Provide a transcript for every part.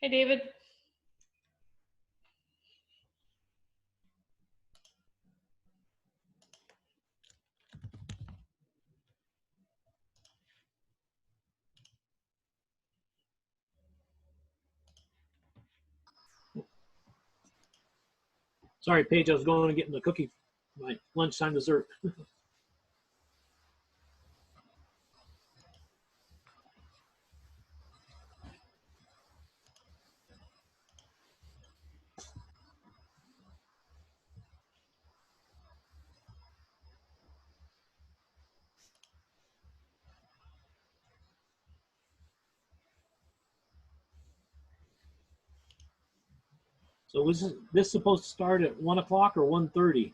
Hey, David. Sorry, Paige, I was going to get the cookie, my lunchtime dessert. So was this supposed to start at 1 o'clock or 1:30?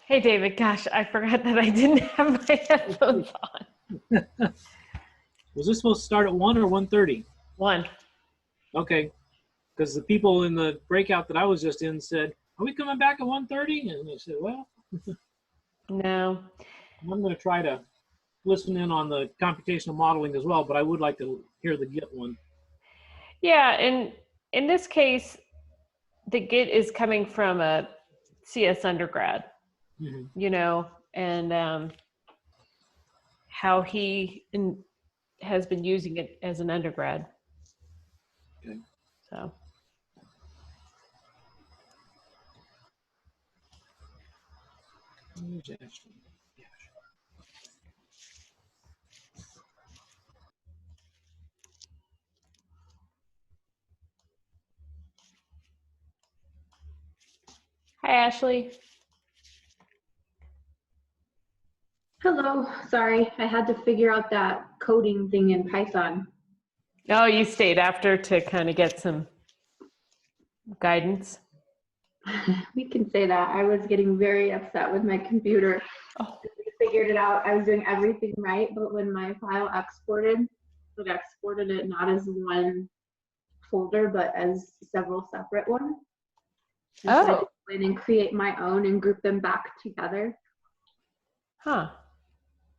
Hey, David. Gosh, I forgot that I didn't have my headphones on. Was this supposed to start at 1 or 1:30? 1. Okay, because the people in the breakout that I was just in said, "Are we coming back at 1:30?" And I said, "Well, No. I'm going to try to listen in on the computational modeling as well, but I would like to hear the Git one." Yeah, and in this case, the Git is coming from a CS undergrad, and how he has been using it as an undergrad. Okay. So. Hi, Ashley. Hello, sorry, I had to figure out that coding thing in Python. Oh, you stayed after to kind of get some guidance? We can say that. I was getting very upset with my computer. Oh. We figured it out. I was doing everything right, but when my file exported, it exported it not as one folder, but as several separate ones. And so I had to go in and create my own and group them back together. Huh.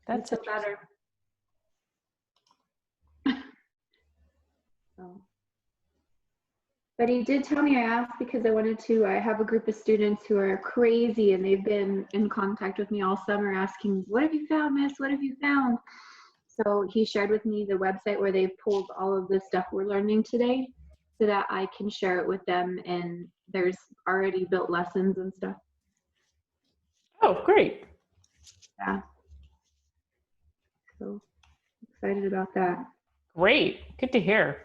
That's better. So. But he did tell me, I asked because I have a group of students who are crazy and they've been in contact with me all summer asking, what have you found, miss? What have you found? So he shared with me the website where they pulled all of the stuff we're learning today so that I can share it with them, and there's already built lessons and stuff. Oh, great. Yeah. So excited about that. Great. Good to hear.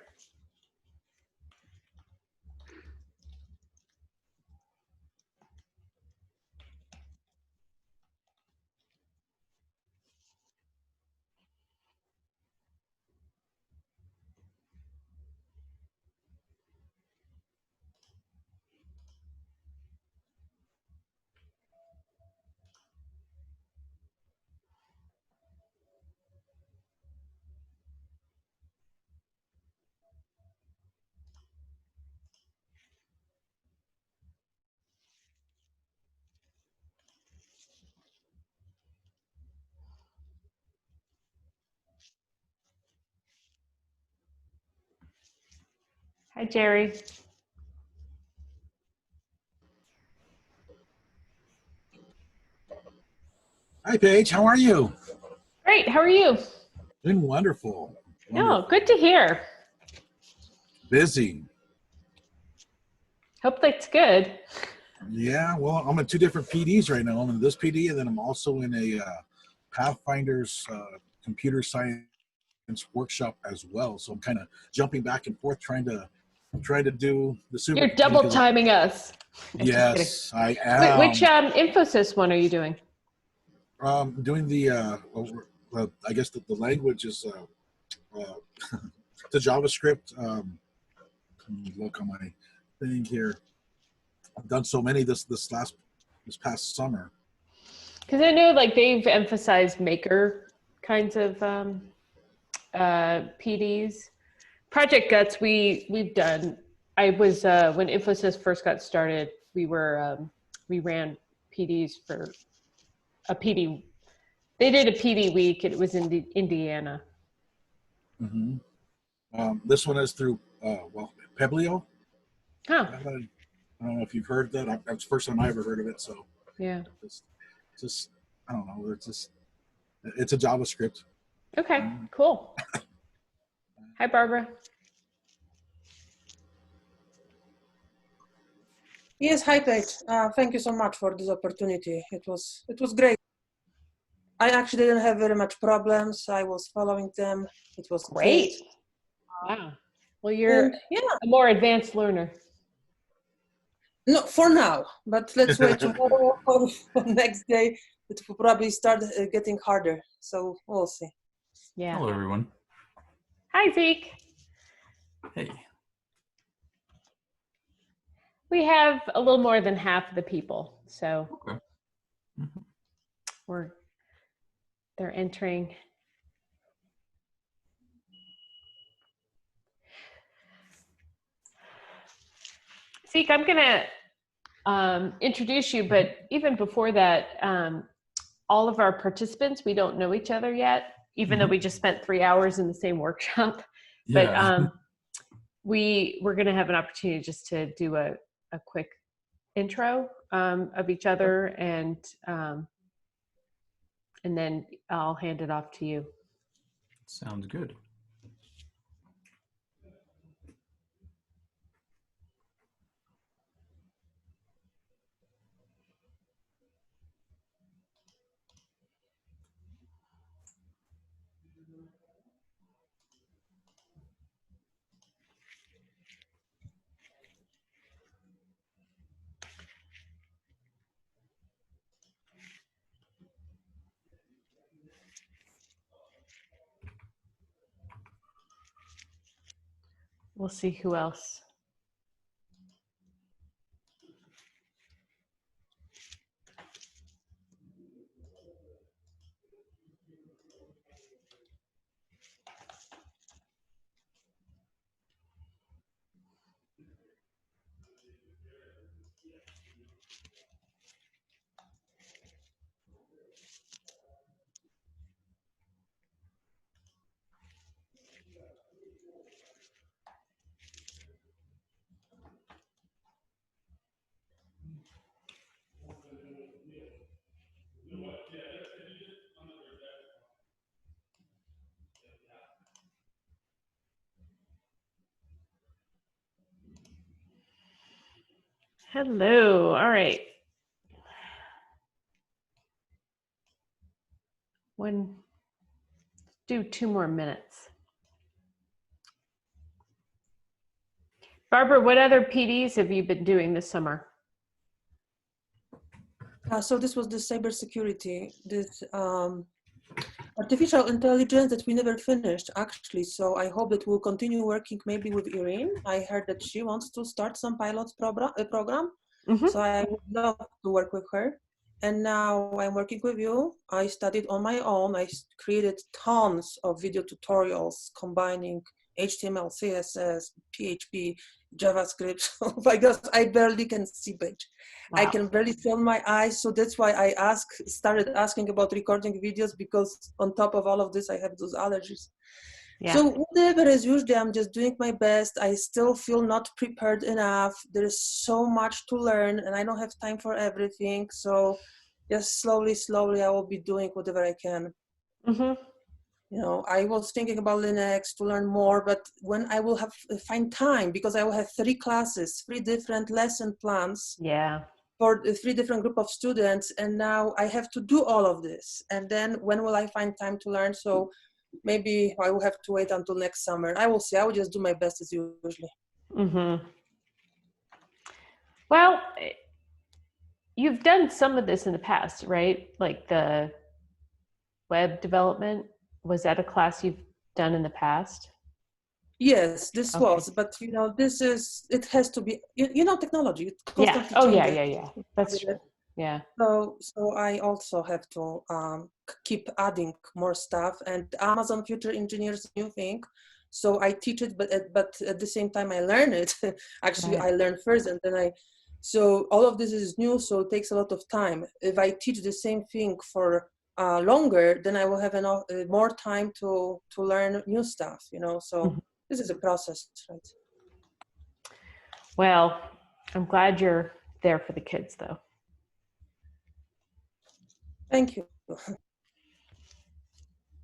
Hi, Jerry. Hi, Paige. How are you? Great. How are you? Doing wonderful. Oh, good to hear. Busy. Hope that's good. Yeah, well, I'm in 2 different PDs right now. I'm in this PD, and then I'm also in a Pathfinder's computer science workshop as well. So I'm kind of jumping back and forth trying to I'm trying to do the super. You're double timing us. Yes, I Which am. Infosys one are you doing? Doing the I guess the language is the JavaScript. Let me look on my thing here. I've done so many this past summer. Because I know like they've emphasized maker kinds of PDs. Project Guts we've done. I was when Infosys first got started, we ran PDs for a PD. They did a PD week. It was in Indiana. Mm-hmm. This one is through Peblio. Huh. I don't know if you've heard of that. That's the first time I ever heard of it. So Yeah. it's just I don't know. It's a JavaScript. Okay. Cool. Hi, Barbara. Yes, hi, Kate. Thank you so much for this opportunity. It was great. I actually didn't have very much problems. I was following them. It was Great. Wow. Well, you're a more advanced learner. No, for now. But let's wait tomorrow for next day. It will probably start getting harder. So we'll see. Yeah. Hello, everyone. Hi, Zeke. Hey. We have a little more than half of the people, so Okay. they're entering. Zeke, I'm gonna introduce you, but even before that, all of our participants, we don't know each other yet, even though we just spent 3 hours in the same workshop. But Yeah. we're gonna have an opportunity just to do a quick intro of each other, and then I'll hand it off to you. Sounds good. We'll see who else. Hello. All right. Do 2 more minutes. Barbara, what other PDs have you been doing this summer? So this was the cybersecurity, this artificial intelligence that we never finished, actually. So I hope that we'll continue working maybe with Irene. I heard that she wants to start some pilot program. So I would love to work with her. And now I'm working with you. I studied on my own. I created tons of video tutorials combining HTML, CSS, PHP, JavaScript. Oh my gosh, I barely can see page. Wow. I can barely feel my eyes. So that's why I started asking about recording videos, because on top of all of this, I have those allergies. Yeah. So whatever, as usually, I'm just doing my best. I still feel not prepared enough. There is so much to learn and I don't have time for everything. So just slowly, I will be doing whatever I can. You know, I was thinking about Linux to learn more, but when I will find time, because I will have 3 classes, 3 different lesson plans. Yeah. For the 3 different group of students. And now I have to do all of this. And then when will I find time to learn? So maybe I will have to wait until next summer. I will see. I will just do my best as usually. Mm-hmm. Well, you've done some of this in the past, right? Like the web development. Was that a class you've done in the past? Yes, this Okay. was, but you know, this is, it has to be, you know, technology, it Yeah. constantly Oh, yeah, changes. yeah, yeah. That's true. Yeah. So I also have to keep adding more stuff, and Amazon Future Engineers new thing. So I teach it, but at the same time I learn it. Actually, Right. I learn first, and then so all of this is new, so it takes a lot of time. If I teach the same thing for longer, then I will have enough more time to learn new stuff. You know, so Mhm. this is a process, right? Well, I'm glad you're there for the kids, though. Thank you.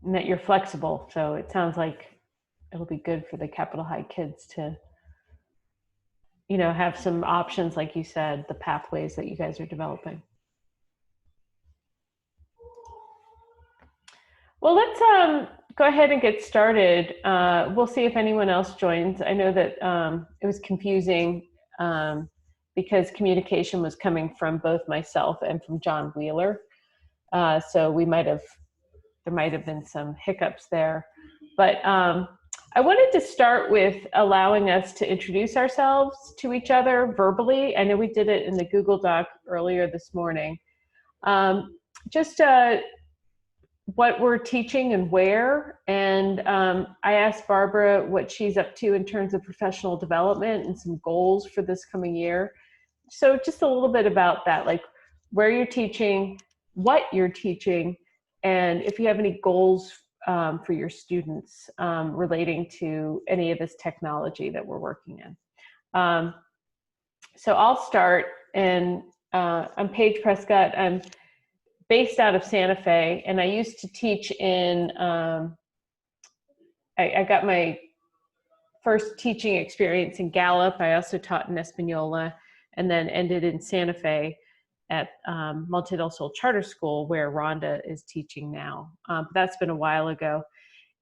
And that you're flexible. So it sounds like it'll be good for the Capitol High kids to, you know, have some options, like you said, the pathways that you guys are developing. Well, let's go ahead and get started. We'll see if anyone else joins. I know that it was confusing because communication was coming from both myself and from John Wheeler. So there might have been some hiccups there. But I wanted to start with allowing us to introduce ourselves to each other verbally. I know we did it in the Google Doc earlier this morning. Just what we're teaching and where. And I asked Barbara what she's up to in terms of professional development and some goals for this coming year. So just a little bit about that, like where you're teaching, what you're teaching, and if you have any goals for your students relating to any of this technology that we're working in. So I'll start, and I'm Paige Prescott. I'm based out of Santa Fe, and I used to teach in, I got my first teaching experience in Gallup. I also taught in Espanola, and then ended in Santa Fe at Monte del Sol Charter School, where Rhonda is teaching now. But that's been a while ago.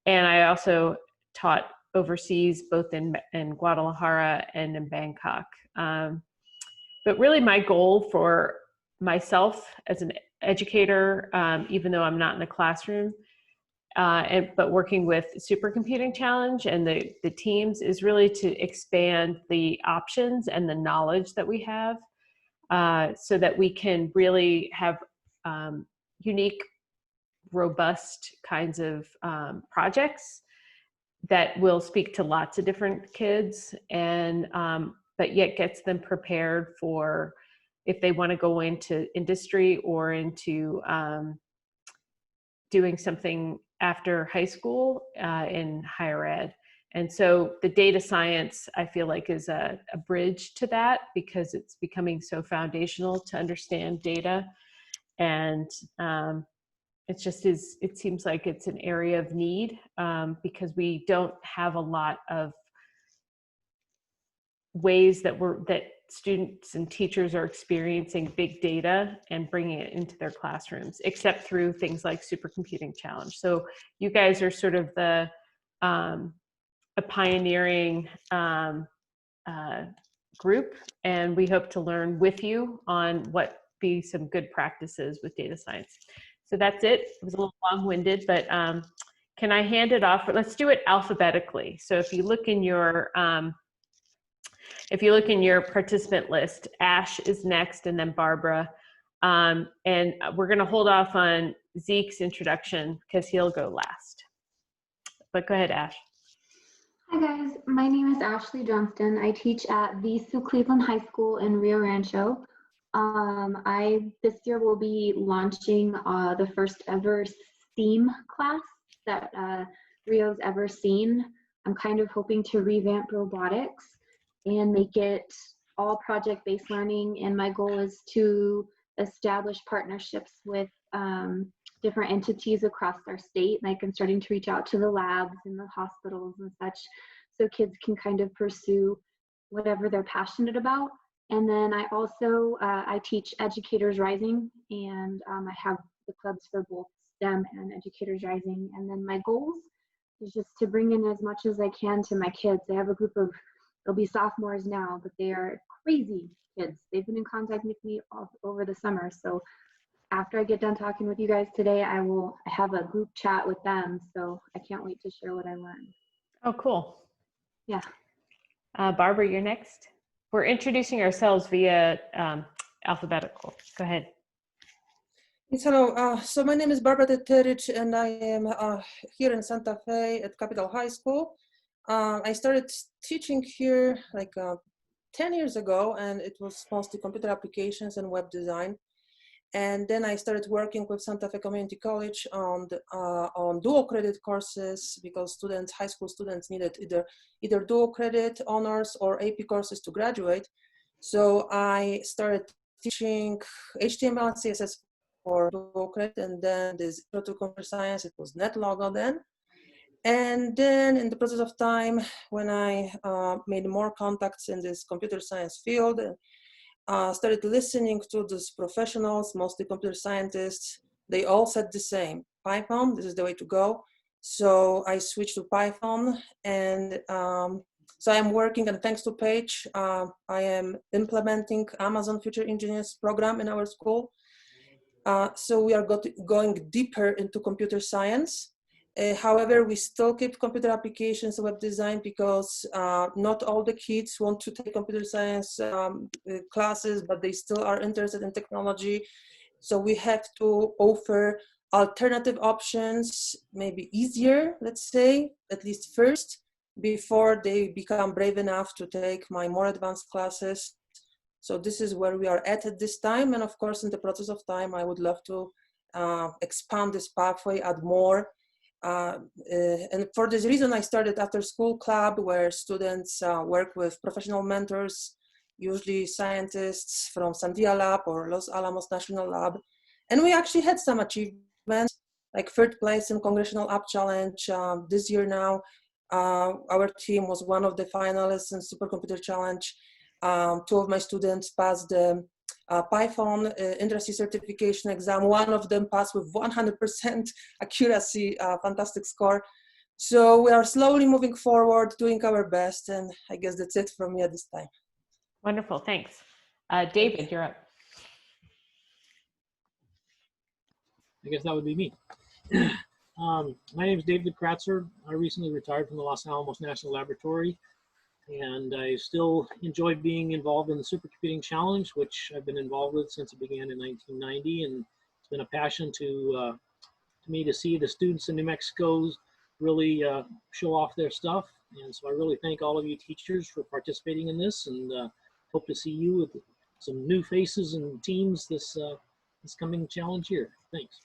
And I also taught overseas, both in Guadalajara and in Bangkok. But really my goal for myself as an educator, even though I'm not in the classroom, but working with Supercomputing Challenge and the teams, is really to expand the options and the knowledge that we have so that we can really have unique, robust kinds of projects that will speak to lots of different kids, and but yet gets them prepared for if they want to go into industry or into doing something after high school in higher ed. And so the data science, I feel like, is a bridge to that, because it's becoming so foundational to understand data. And it just is, it seems like it's an area of need because we don't have a lot of ways that students and teachers are experiencing big data and bringing it into their classrooms, except through things like Supercomputing Challenge. So you guys are sort of the a pioneering group, and we hope to learn with you on what be some good practices with data science. So that's it. It was a little long-winded, but can I hand it off? Let's do it alphabetically. So if you look in your participant list, Ash is next, and then Barbara. And we're going to hold off on Zeke's introduction because he'll go last. But go ahead, Ash. Hi guys, my name is Ashley Johnston. I teach at the Sue Cleveland High School in Rio Rancho. This year will be launching the first ever STEAM class that Rio's ever seen. I'm kind of hoping to revamp robotics and make it all project-based learning, and my goal is to establish partnerships with different entities across our state. Like, I'm starting to reach out to the labs and the hospitals and such, so kids can kind of pursue whatever they're passionate about. And then I also I teach Educators Rising, and I have the clubs for both STEM and Educators Rising. And then my goals is just to bring in as much as I can to my kids. I have a group of they'll be sophomores now, but they are crazy kids. They've been in contact with me all over the summer. So after I get done talking with you guys today, I will have a group chat with them. So I can't wait to share what I learned. Oh, cool. Yeah. Barbara, you're next. We're introducing ourselves via alphabetical. Go ahead. Yes, hello. So my name is Barbara Teteric, and I am here in Santa Fe at Capital High School. I started teaching here like 10 years ago, and it was mostly computer applications and web design. And then I started working with Santa Fe Community College on dual credit courses because students, high school students, needed either dual credit honors or AP courses to graduate. So I started teaching HTML and CSS for dual credit, and then this intro to computer science, it was NetLogo then. And then in the process of time, when I made more contacts in this computer science field, started listening to these professionals, mostly computer scientists, they all said the same: Python, this is the way to go. So I switched to Python, and so I'm working, and thanks to Paige, I am implementing Amazon Future Engineers program in our school. So we are going deeper into computer science. However, we still keep computer applications and web design because not all the kids want to take computer science classes, but they still are interested in technology. So we have to offer alternative options, maybe easier, let's say, at least first, before they become brave enough to take my more advanced classes. So this is where we are at this time. And of course, in the process of time, I would love to expand this pathway, add more. And for this reason, I started after school club where students work with professional mentors, usually scientists from Sandia Lab or Los Alamos National Lab. And we actually had some achievements, like third place in Congressional App Challenge this year now. Our team was one of the finalists in Supercomputer Challenge. Two of my students passed the Python industry certification exam. One of them passed with 100% accuracy, fantastic score. So we are slowly moving forward, doing our best, and I guess that's it from me at this time. Wonderful, thanks. David, you're up. I guess that would be me. My name is David Kratzer. I recently retired from the Los Alamos National Laboratory, and I still enjoy being involved in the Supercomputing Challenge, which I've been involved with since it began in 1990, and it's been a passion to me to see the students in New Mexico really show off their stuff. And so I really thank all of you teachers for participating in this, and hope to see you with some new faces and teams this coming challenge year. Thanks.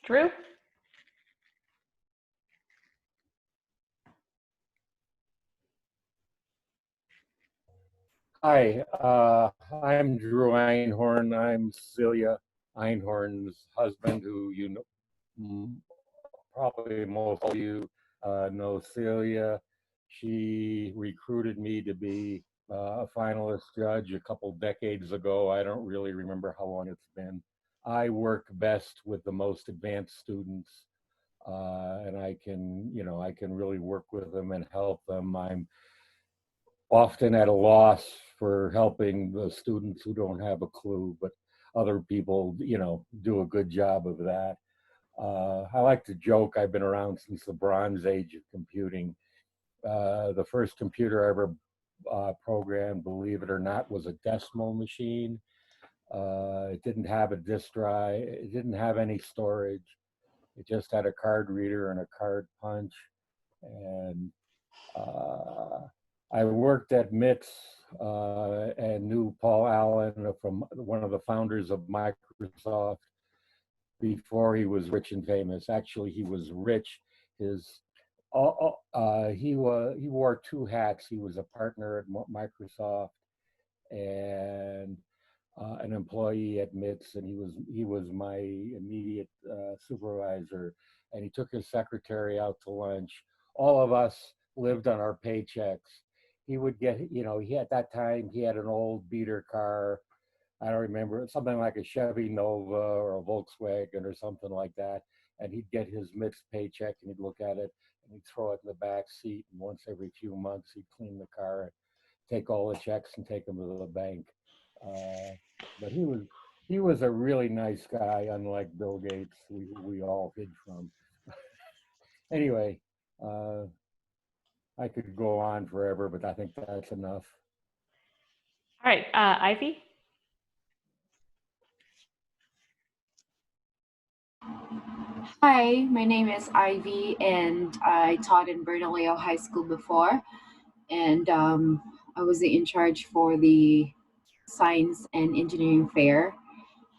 Drew? Hi, I'm Drew Einhorn. I'm Celia Einhorn's husband, who you know, probably most of you know Celia. She recruited me to be a finalist judge a couple decades ago. I don't really remember how long it's been. I work best with the most advanced students, and I can really work with them and help them. I'm often at a loss for helping the students who don't have a clue, but other people, do a good job of that. I like to joke, I've been around since the Bronze Age of computing. The first computer I ever programmed, believe it or not, was a decimal machine. It didn't have a disk drive, it didn't have any storage. It just had a card reader and a card punch. And I worked at MITS and knew Paul Allen, from one of the founders of Microsoft, before he was rich and famous. Actually, he was rich. He wore two hats. He was a partner at Microsoft and an employee at MITS, and he was my immediate supervisor. And he took his secretary out to lunch. All of us lived on our paychecks. He would get, at that time he had an old beater car. I don't remember, something like a Chevy Nova or a Volkswagen or something like that. and he'd get his mixed paycheck and he'd look at it and he'd throw it in the back seat. And once every few months, he'd clean the car, take all the checks and take them to the bank. But he was a really nice guy, unlike Bill Gates, we all hid from. Anyway, I could go on forever, but I think that's enough. All right, Ivy. Hi, my name is Ivy, and I taught in Bernalillo High School before, and I was in charge for the science and engineering fair,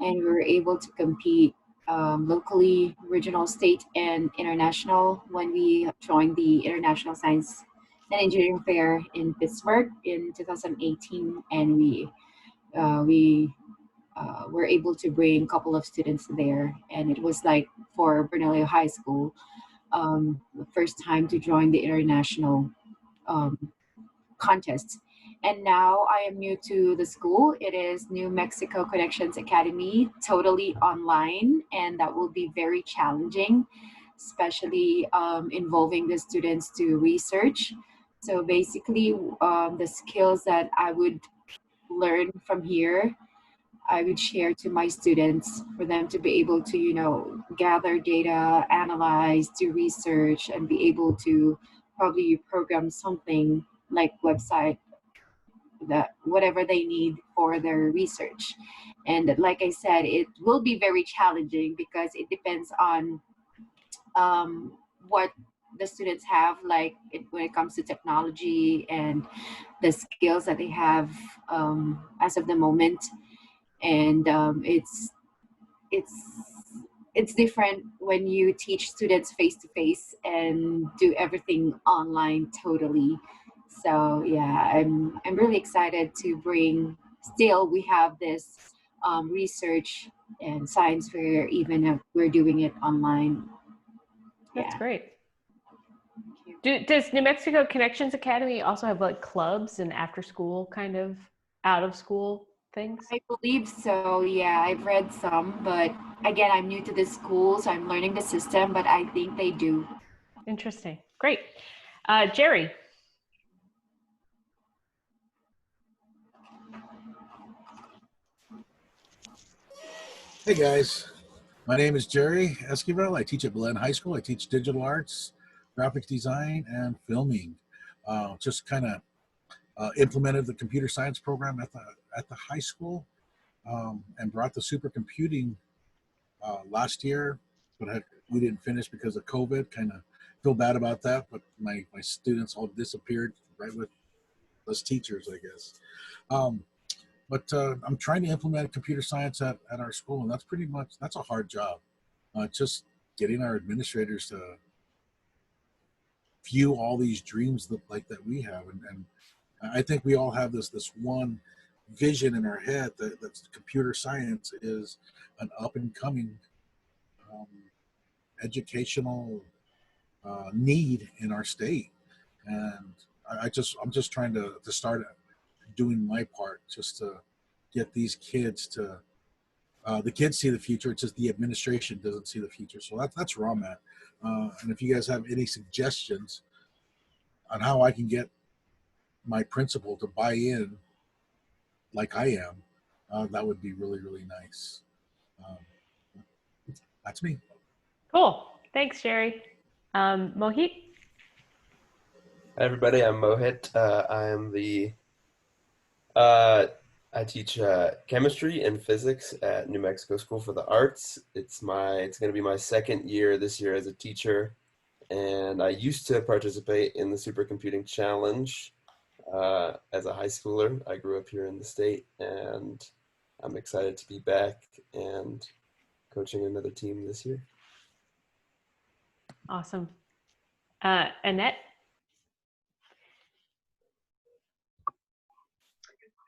and we were able to compete locally, regional, state, and international when we joined the International Science and Engineering Fair in Pittsburgh in 2018, and we were able to bring a couple of students there, and it was like for Bernalillo High School, the first time to join the international um, contest. And now I am new to the school. It is New Mexico Connections Academy, totally online, and that will be very challenging, especially involving the students to research. So basically, the skills that I would learn from here, I would share to my students for them to be able to, gather data, analyze, do research, and be able to probably program something like website, that whatever they need for their research. And like I said, it will be very challenging because it depends on what the students have, like when it comes to technology and the skills that they have as of the moment. And it's it's different when you teach students face to face and do everything online totally. So yeah, I'm really excited to bring. Still, we have this research and science fair, even if we're doing it online. That's Yeah. great. Does New Mexico Connections Academy also have like clubs and after school kind of out of school things? I believe so. Yeah, I've read some, but again, I'm new to this school, so I'm learning the system, but I think they do. Interesting. Great. Jerry. Hey guys, my name is Jerry Esquivel. I teach at Belen High School. I teach digital arts, graphics design, and filming. Just kind of implemented the computer science program at the high school, and brought the supercomputing last year, but we didn't finish because of COVID. Kind of feel bad about that, but my students all disappeared right with us teachers, I guess. But I'm trying to implement computer science at our school, and that's a hard job. Just getting our administrators to view all these dreams that we have, and I think we all have this one vision in our head that computer science is an up and coming um, educational need in our state, and I'm just trying to start doing my part just to get these kids to the kids see the future. It's just the administration doesn't see the future. So that's where I'm at. And if you guys have any suggestions on how I can get my principal to buy in like I am, that would be really, really nice. Um, that's me. Cool. Thanks, Jerry. Mohit. Hi everybody, I'm Mohit. I teach chemistry and physics at New Mexico School for the Arts. It's going to be my second year this year as a teacher, and I used to participate in the Supercomputing Challenge as a high schooler. I grew up here in the state, and I'm excited to be back and coaching another team this year. Awesome. Annette.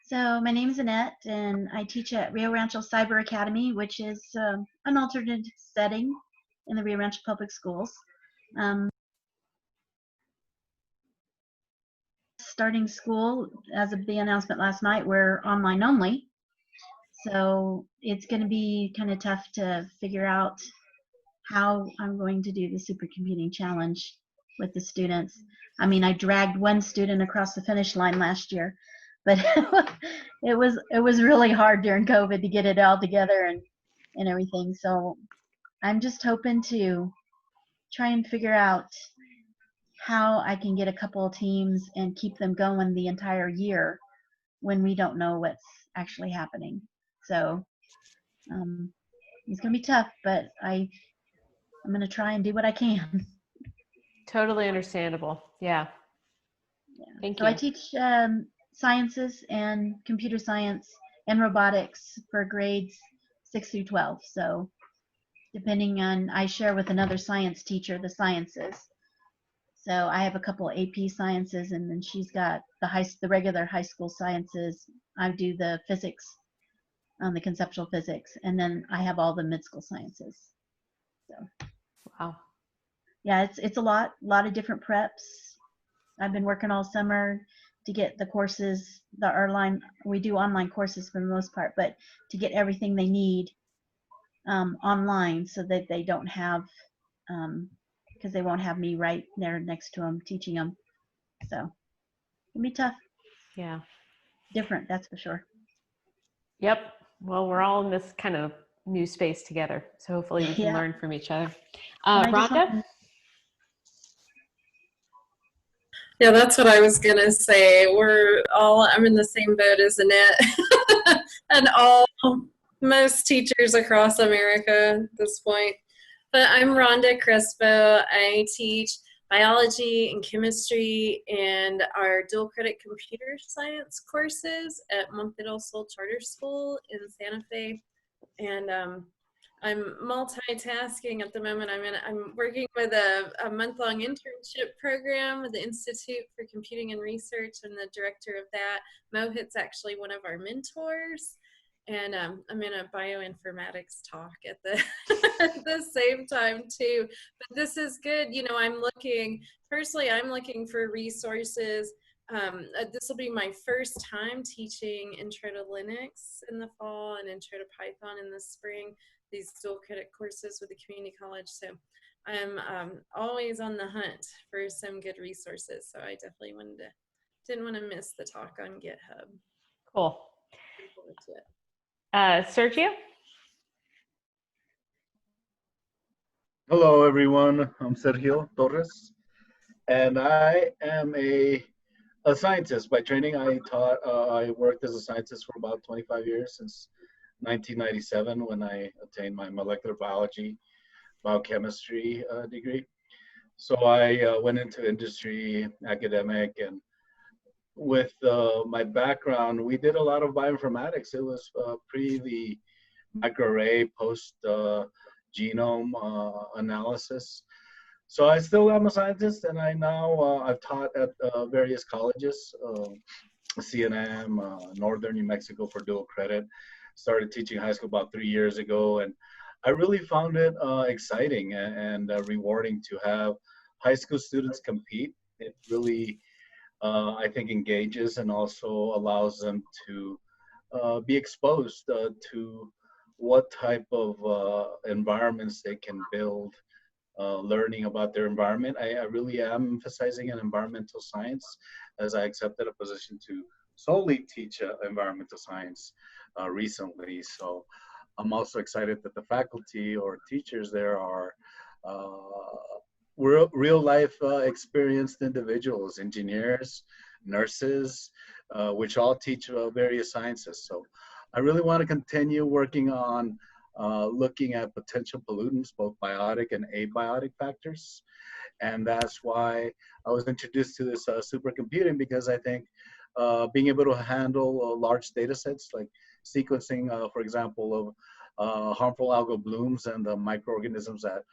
So my name is Annette, and I teach at Rio Rancho Cyber Academy, which is an alternate setting in the Rio Rancho Public Schools. Starting school, as of the announcement last night, we're online only. So it's going to be kind of tough to figure out how I'm going to do the supercomputing challenge with the students. I mean, I dragged one student across the finish line last year, but it was really hard during COVID to get it all together and everything. So I'm just hoping to try and figure out how I can get a couple of teams and keep them going the entire year when we don't know what's actually happening. So it's gonna be tough, but I'm gonna try and do what I can. Totally understandable. Yeah. Yeah. Thank So I you. teach sciences and computer science and robotics for grades 6 through 12. So depending on, I share with another science teacher the sciences. So I have a couple AP sciences, and then she's got the regular high school sciences. I do the physics, the conceptual physics, and then I have all the mid school sciences. So Wow. yeah, it's a lot of different preps. I've been working all summer to get the courses, we do online courses for the most part, but to get everything they need online so that they don't have, because they won't have me right there next to them teaching them. So it'll be tough. Yeah. Different, that's for sure. Yep. Well, we're all in this kind of new space together. So hopefully we can Yeah. learn from each other. And I just Rhonda? want Yeah, that's what I was gonna say. I'm in the same boat as Annette and most teachers across America at this point. But I'm Rhonda Crespo. I teach biology and chemistry and our dual credit computer science courses at Monte del Sol Charter School in Santa Fe. And I'm multitasking at the moment. I'm working with a month-long internship program with the Institute for Computing and Research, and the director of that, Mohit's actually one of our mentors. And I'm in a bioinformatics talk at the at the same time too. But this is good. You know, I'm looking for resources. This will be my first time teaching Intro to Linux in the fall and Intro to Python in the spring, these dual credit courses with the community college. So I'm always on the hunt for some good resources. So I definitely didn't want to miss the talk on GitHub. Cool. Looking forward to it. Sergio? Hello, everyone. I'm Sergio Torres, and I am a scientist by training. I worked as a scientist for about 25 years, since 1997, when I attained my molecular biology, biochemistry degree. So I went into industry, academic, and with my background, we did a lot of bioinformatics. It was pre the microarray, post genome analysis. So I still am a scientist, and I've taught at various colleges, CNM, Northern New Mexico for dual credit. Started teaching high school about 3 years ago, and I really found it exciting and rewarding to have high school students compete. It really, I think, engages and also allows them to be exposed to what type of environments they can build, learning about their environment. I really am emphasizing an environmental science, as I accepted a position to solely teach environmental science recently. So I'm also excited that the faculty or teachers there are real life experienced individuals, engineers, nurses, which all teach various sciences. So I really want to continue working on looking at potential pollutants, both biotic and abiotic factors. And that's why I was introduced to this supercomputing, because I think being able to handle large data sets, like sequencing, for example, of harmful algal blooms and the microorganisms that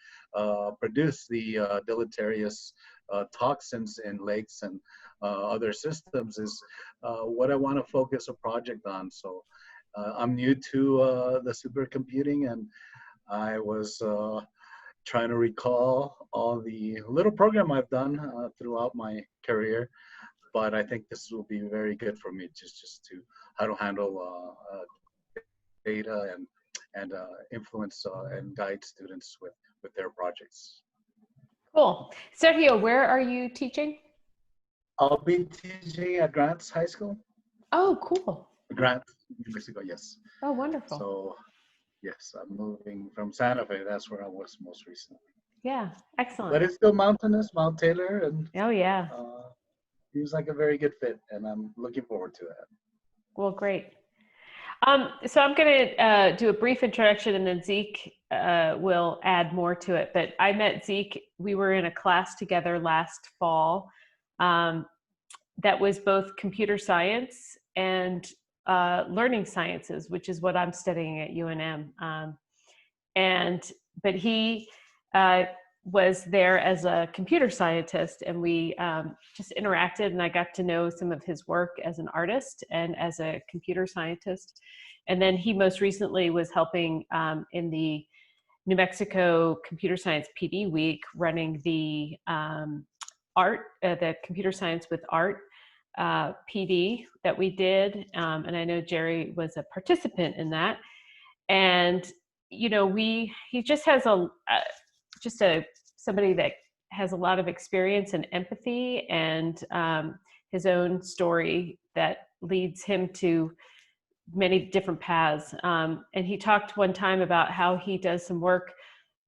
produce the deleterious toxins in lakes and other systems, is what I want to focus a project on. So I'm new to the supercomputing, and I was trying to recall all the little program I've done throughout my career, but I think this will be very good for me, just to how to handle data and influence and guide students with with their projects. Cool. Sergio, where are you teaching? I'll be teaching at Grants High School. Oh, cool. Grants, New Mexico, yes. Oh, wonderful. So, yes, I'm moving from Santa Fe. That's where I was most recently. Yeah, excellent. But it's still mountainous, Mount Taylor, and oh yeah. Seems like a very good fit, and I'm looking forward to that. Well, great. So I'm going to do a brief introduction, and then Zeke will add more to it. But I met Zeke. We were in a class together last fall that was both computer science and learning sciences, which is what I'm studying at UNM. But he was there as a computer scientist, and we just interacted, and I got to know some of his work as an artist and as a computer scientist. And then he most recently was helping in the New Mexico Computer Science PD Week, running the the Computer Science with Art PD that we did. And I know Jerry was a participant in that. And you know, he just has somebody that has a lot of experience and empathy, and his own story that leads him to many different paths. And he talked one time about how he does some work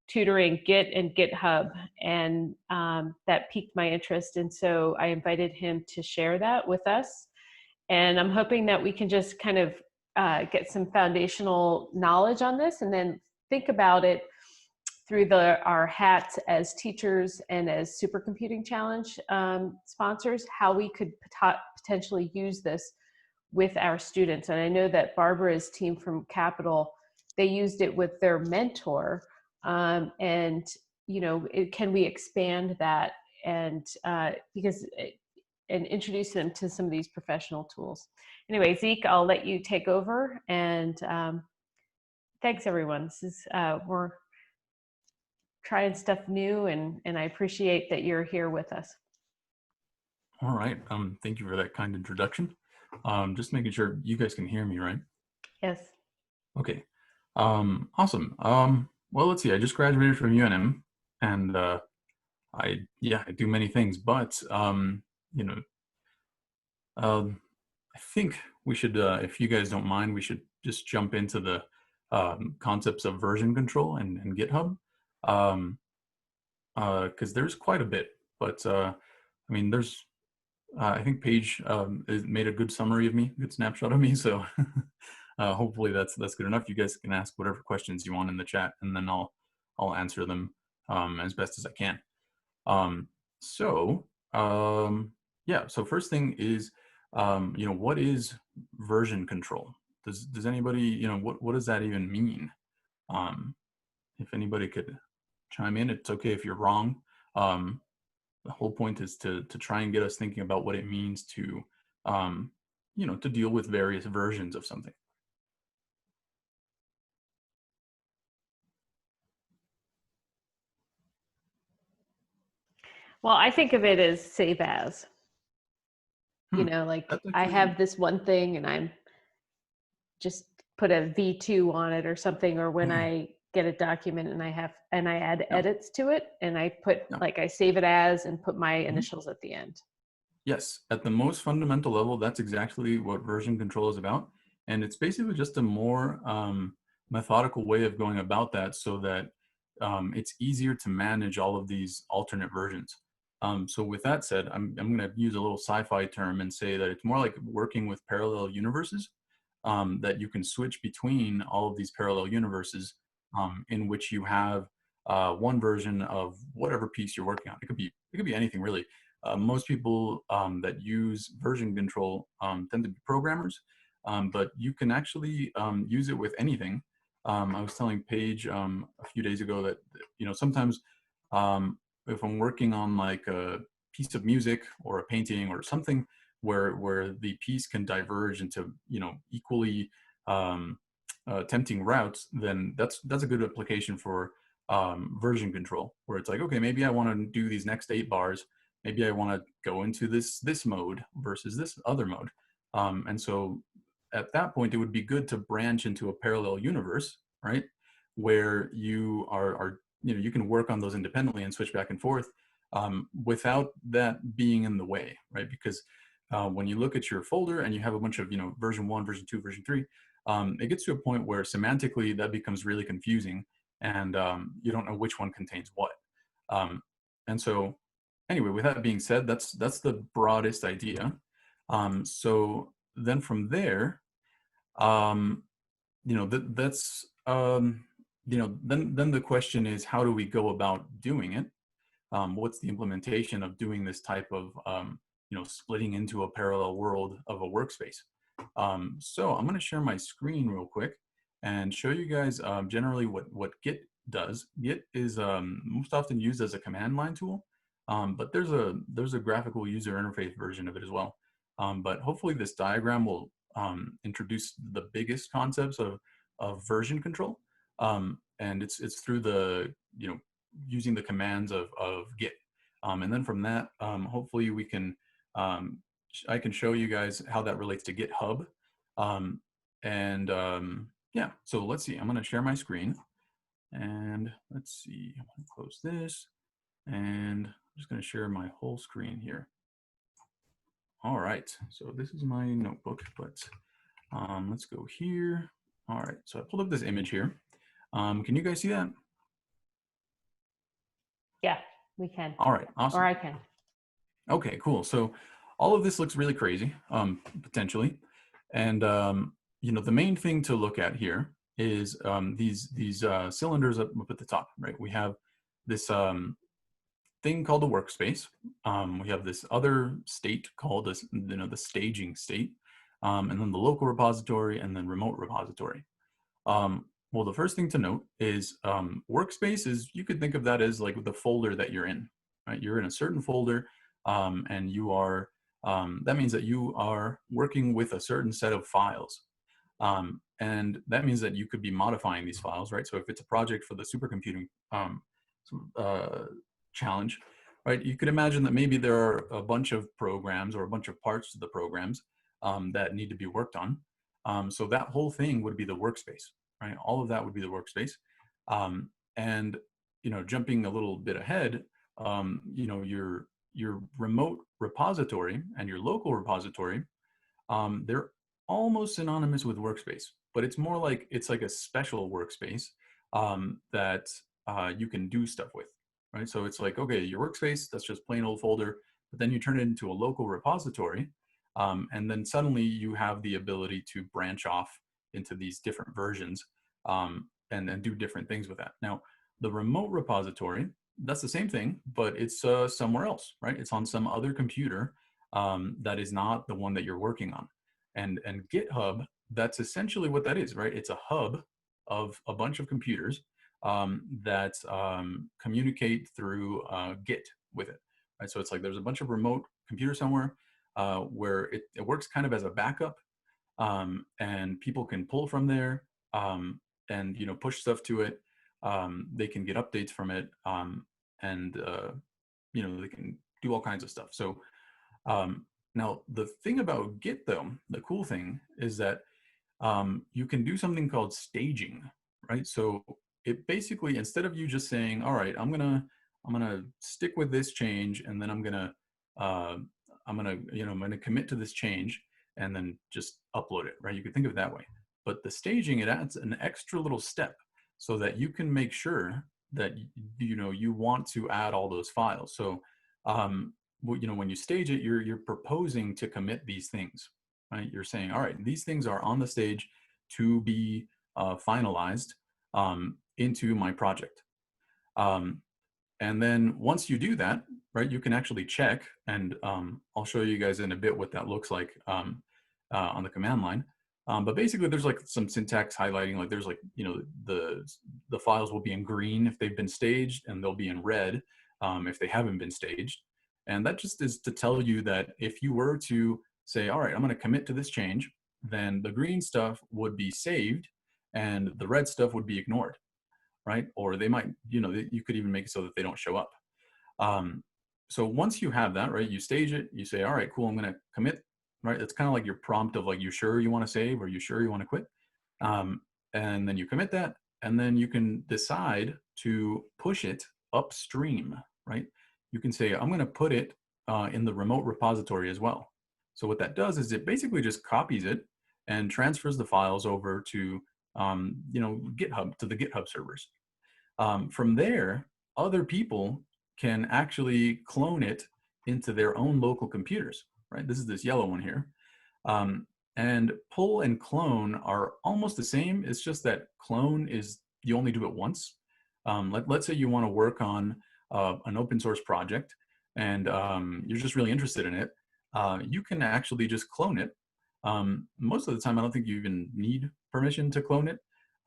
tutoring Git and GitHub, and that piqued my interest. And so I invited him to share that with us. And I'm hoping that we can just kind of get some foundational knowledge on this, and then think about it through our hats as teachers and as Supercomputing Challenge sponsors, how we could potentially use this with our students. And I know that Barbara's team from Capital, they used it with their mentor, and you know, can we expand that and and introduce them to some of these professional tools. Anyway, Zeke, I'll let you take over, and thanks everyone. This is we're trying stuff new, and I appreciate that you're here with us. All right. Thank you for that kind introduction. Just making sure you guys can hear me, right? Yes. Okay. Awesome. Well, let's see. I just graduated from UNM, and I do many things, but you know, I think we should, if you guys don't mind, we should just jump into the concepts of version control and GitHub, because there's quite a bit. But I mean, there's I think Paige made a good summary of me, good snapshot of me. So hopefully that's good enough. You guys can ask whatever questions you want in the chat, and then I'll answer them as best as I can. Yeah. So first thing is, you know, what is version control? Does anybody, you know, what does that even mean? If anybody could chime in, it's okay if you're wrong. The whole point is to try and get us thinking about what it means to, you know, to deal with various versions of something. Well, I think of it as save as. You know, like I have this one thing and I'm just put a V2 on it or something, or when I get a document and I add edits to it, and I put like I save it as and put my initials at the end. Yes, at the most fundamental level, that's exactly what version control is about. And it's basically just a more methodical way of going about that, so that it's easier to manage all of these alternate versions. So with that said, I'm going to use a little sci-fi term and say that it's more like working with parallel universes, that you can switch between all of these parallel universes in which you have one version of whatever piece you're working on. It could be anything really. Most people that use version control tend to be programmers, but you can actually use it with anything. I was telling Paige a few days ago that, you know, sometimes if I'm working on like a piece of music or a painting or something where the piece can diverge into, you know, equally tempting routes, then that's a good application for version control, where it's like, okay, maybe I want to do these next 8 bars. Maybe I want to go into this mode versus this other mode. And so at that point, it would be good to branch into a parallel universe, right? Where you are you can work on those independently and switch back and forth without that being in the way, right? Because when you look at your folder and you have a bunch of, version 1, version 2, version 3, it gets to a point where semantically that becomes really confusing, and you don't know which one contains what. And so anyway, with that being said, that's the broadest idea. So then from there, that's then the question is, how do we go about doing it? What's the implementation of doing this type of splitting into a parallel world of a workspace? So I'm going to share my screen real quick and show you guys generally what Git does. Git is most often used as a command line tool, but there's a graphical user interface version of it as well. But hopefully this diagram will introduce the biggest concepts of version control, and it's through the using the commands of Git, and then from that hopefully we can I can show you guys how that relates to GitHub, yeah. So let's see. I'm going to share my screen, and let's see. I'm going to close this, and I'm just going to share my whole screen here. All right, so this is my notebook, but let's go here. All right, so I pulled up this image here. Can you guys see that? Yeah, we can. All right, awesome. Or I can. Okay, cool. So all of this looks really crazy, potentially. And, the main thing to look at here is these cylinders up at the top, right? We have this thing called the workspace. We have this other state called this, the staging state, and then the local repository, and then remote repository. Well, the first thing to note is workspace is, you could think of that as like the folder that you're in, right? You're in a certain folder, and you are, that means that you are working with a certain set of files. And that means that you could be modifying these files, right? So if it's a project for the supercomputing challenge, right? You could imagine that maybe there are a bunch of programs or a bunch of parts to the programs that need to be worked on. So that whole thing would be the workspace, right? All of that would be the workspace. And, jumping a little bit ahead, your remote repository and your local repository, they're almost synonymous with workspace, but it's more like, it's like a special workspace that you can do stuff with, right? So it's like, okay, your workspace, that's just plain old folder, but then you turn it into a local repository, and then suddenly you have the ability to branch off into these different versions and do different things with that. Now, the remote repository, that's the same thing, but it's somewhere else, right? It's on some other computer that is not the one that you're working on. And GitHub, that's essentially what that is, right? It's a hub of a bunch of computers that communicate through Git with it, right? So it's like there's a bunch of remote computers somewhere where it works kind of as a backup, and people can pull from there and push stuff to it. They can get updates from it, and they can do all kinds of stuff. So now the thing about Git, though, the cool thing is that you can do something called staging, right? So it basically, instead of you just saying, all right, I'm gonna stick with this change, and then I'm gonna commit to this change and then just upload it, right? You could think of it that way. But the staging, it adds an extra little step so that you can make sure that you want to add all those files. So when you stage it, you're proposing to commit these things, right? You're saying, all right, these things are on the stage to be finalized into my project. And then once you do that, right, you can actually check, and I'll show you guys in a bit what that looks like on the command line. But basically, there's like some syntax highlighting, like there's like, the files will be in green if they've been staged, and they'll be in red if they haven't been staged. And that just is to tell you that if you were to say, all right, I'm going to commit to this change, then the green stuff would be saved and the red stuff would be ignored, right? Or they might, you could even make it so that they don't show up. So once you have that, right, you stage it, you say, all right, cool, I'm going to commit, right? It's kind of like your prompt of like, you sure you want to save, or you sure you want to quit? And then you commit that, and then you can decide to push it upstream, right? You can say, I'm going to put it in the remote repository as well. So what that does is it basically just copies it and transfers the files over to, GitHub, to the GitHub servers. From there, other people can actually clone it into their own local computers, right? This is this yellow one here. And pull and clone are almost the same. It's just that clone is, you only do it once. Let's say you want to work on an open source project and you're just really interested in it. You can actually just clone it. Most of the time, I don't think you even need permission to clone it.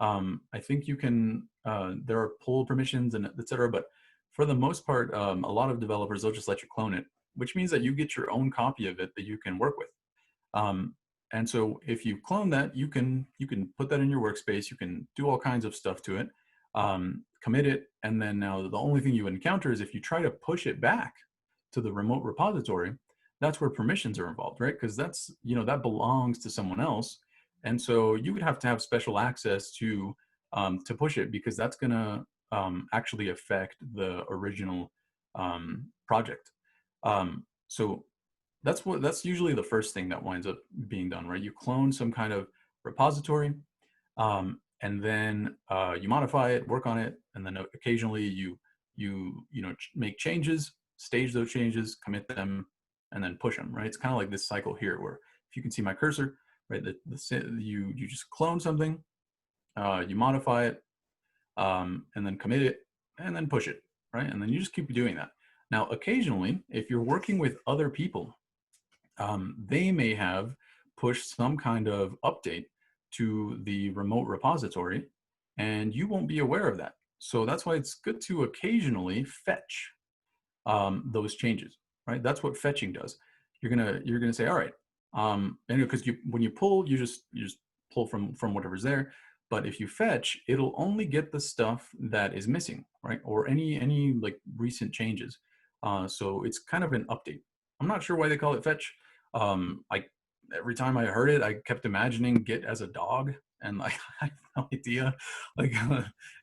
I think you can, there are pull permissions and et cetera, but for the most part, a lot of developers, they'll just let you clone it, which means that you get your own copy of it that you can work with. And so if you clone that, you can put that in your workspace, you can do all kinds of stuff to it, commit it, and then now the only thing you encounter is if you try to push it back to the remote repository, that's where permissions are involved, right? Because that's, that belongs to someone else. And so you would have to have special access to push it, because that's gonna actually affect the original project. So that's usually the first thing that winds up being done, right? You clone some kind of repository, and then you modify it, work on it, and then occasionally you make changes, stage those changes, commit them, and then push them, right? It's kind of like this cycle here, where if you can see my cursor, right, you just clone something, you modify it, and then commit it, and then push it, right? And then you just keep doing that. Now, occasionally, if you're working with other people, they may have pushed some kind of update to the remote repository, and you won't be aware of that. So that's why it's good to occasionally fetch those changes, right? That's what fetching does. You're gonna say, all right, because when you pull, you just pull from whatever's there. But if you fetch, it'll only get the stuff that is missing, right? Or any like recent changes. So it's kind of an update. I'm not sure why they call it fetch. Every time I heard it, I kept imagining Git as a dog, and like I have no idea,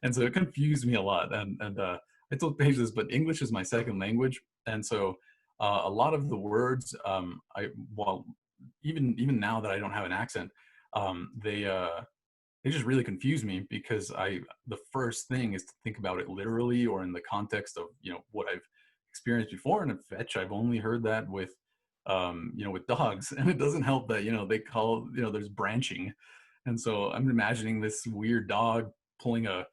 and so it confused me a lot. And I told Paige this, but English is my second language, and so a lot of the words, even now that I don't have an accent, they just really confuse me, because the first thing is to think about it literally or in the context of what I've experienced before. And in fetch, I've only heard that with with dogs, and it doesn't help that they call there's branching, and so I'm imagining this weird dog pulling a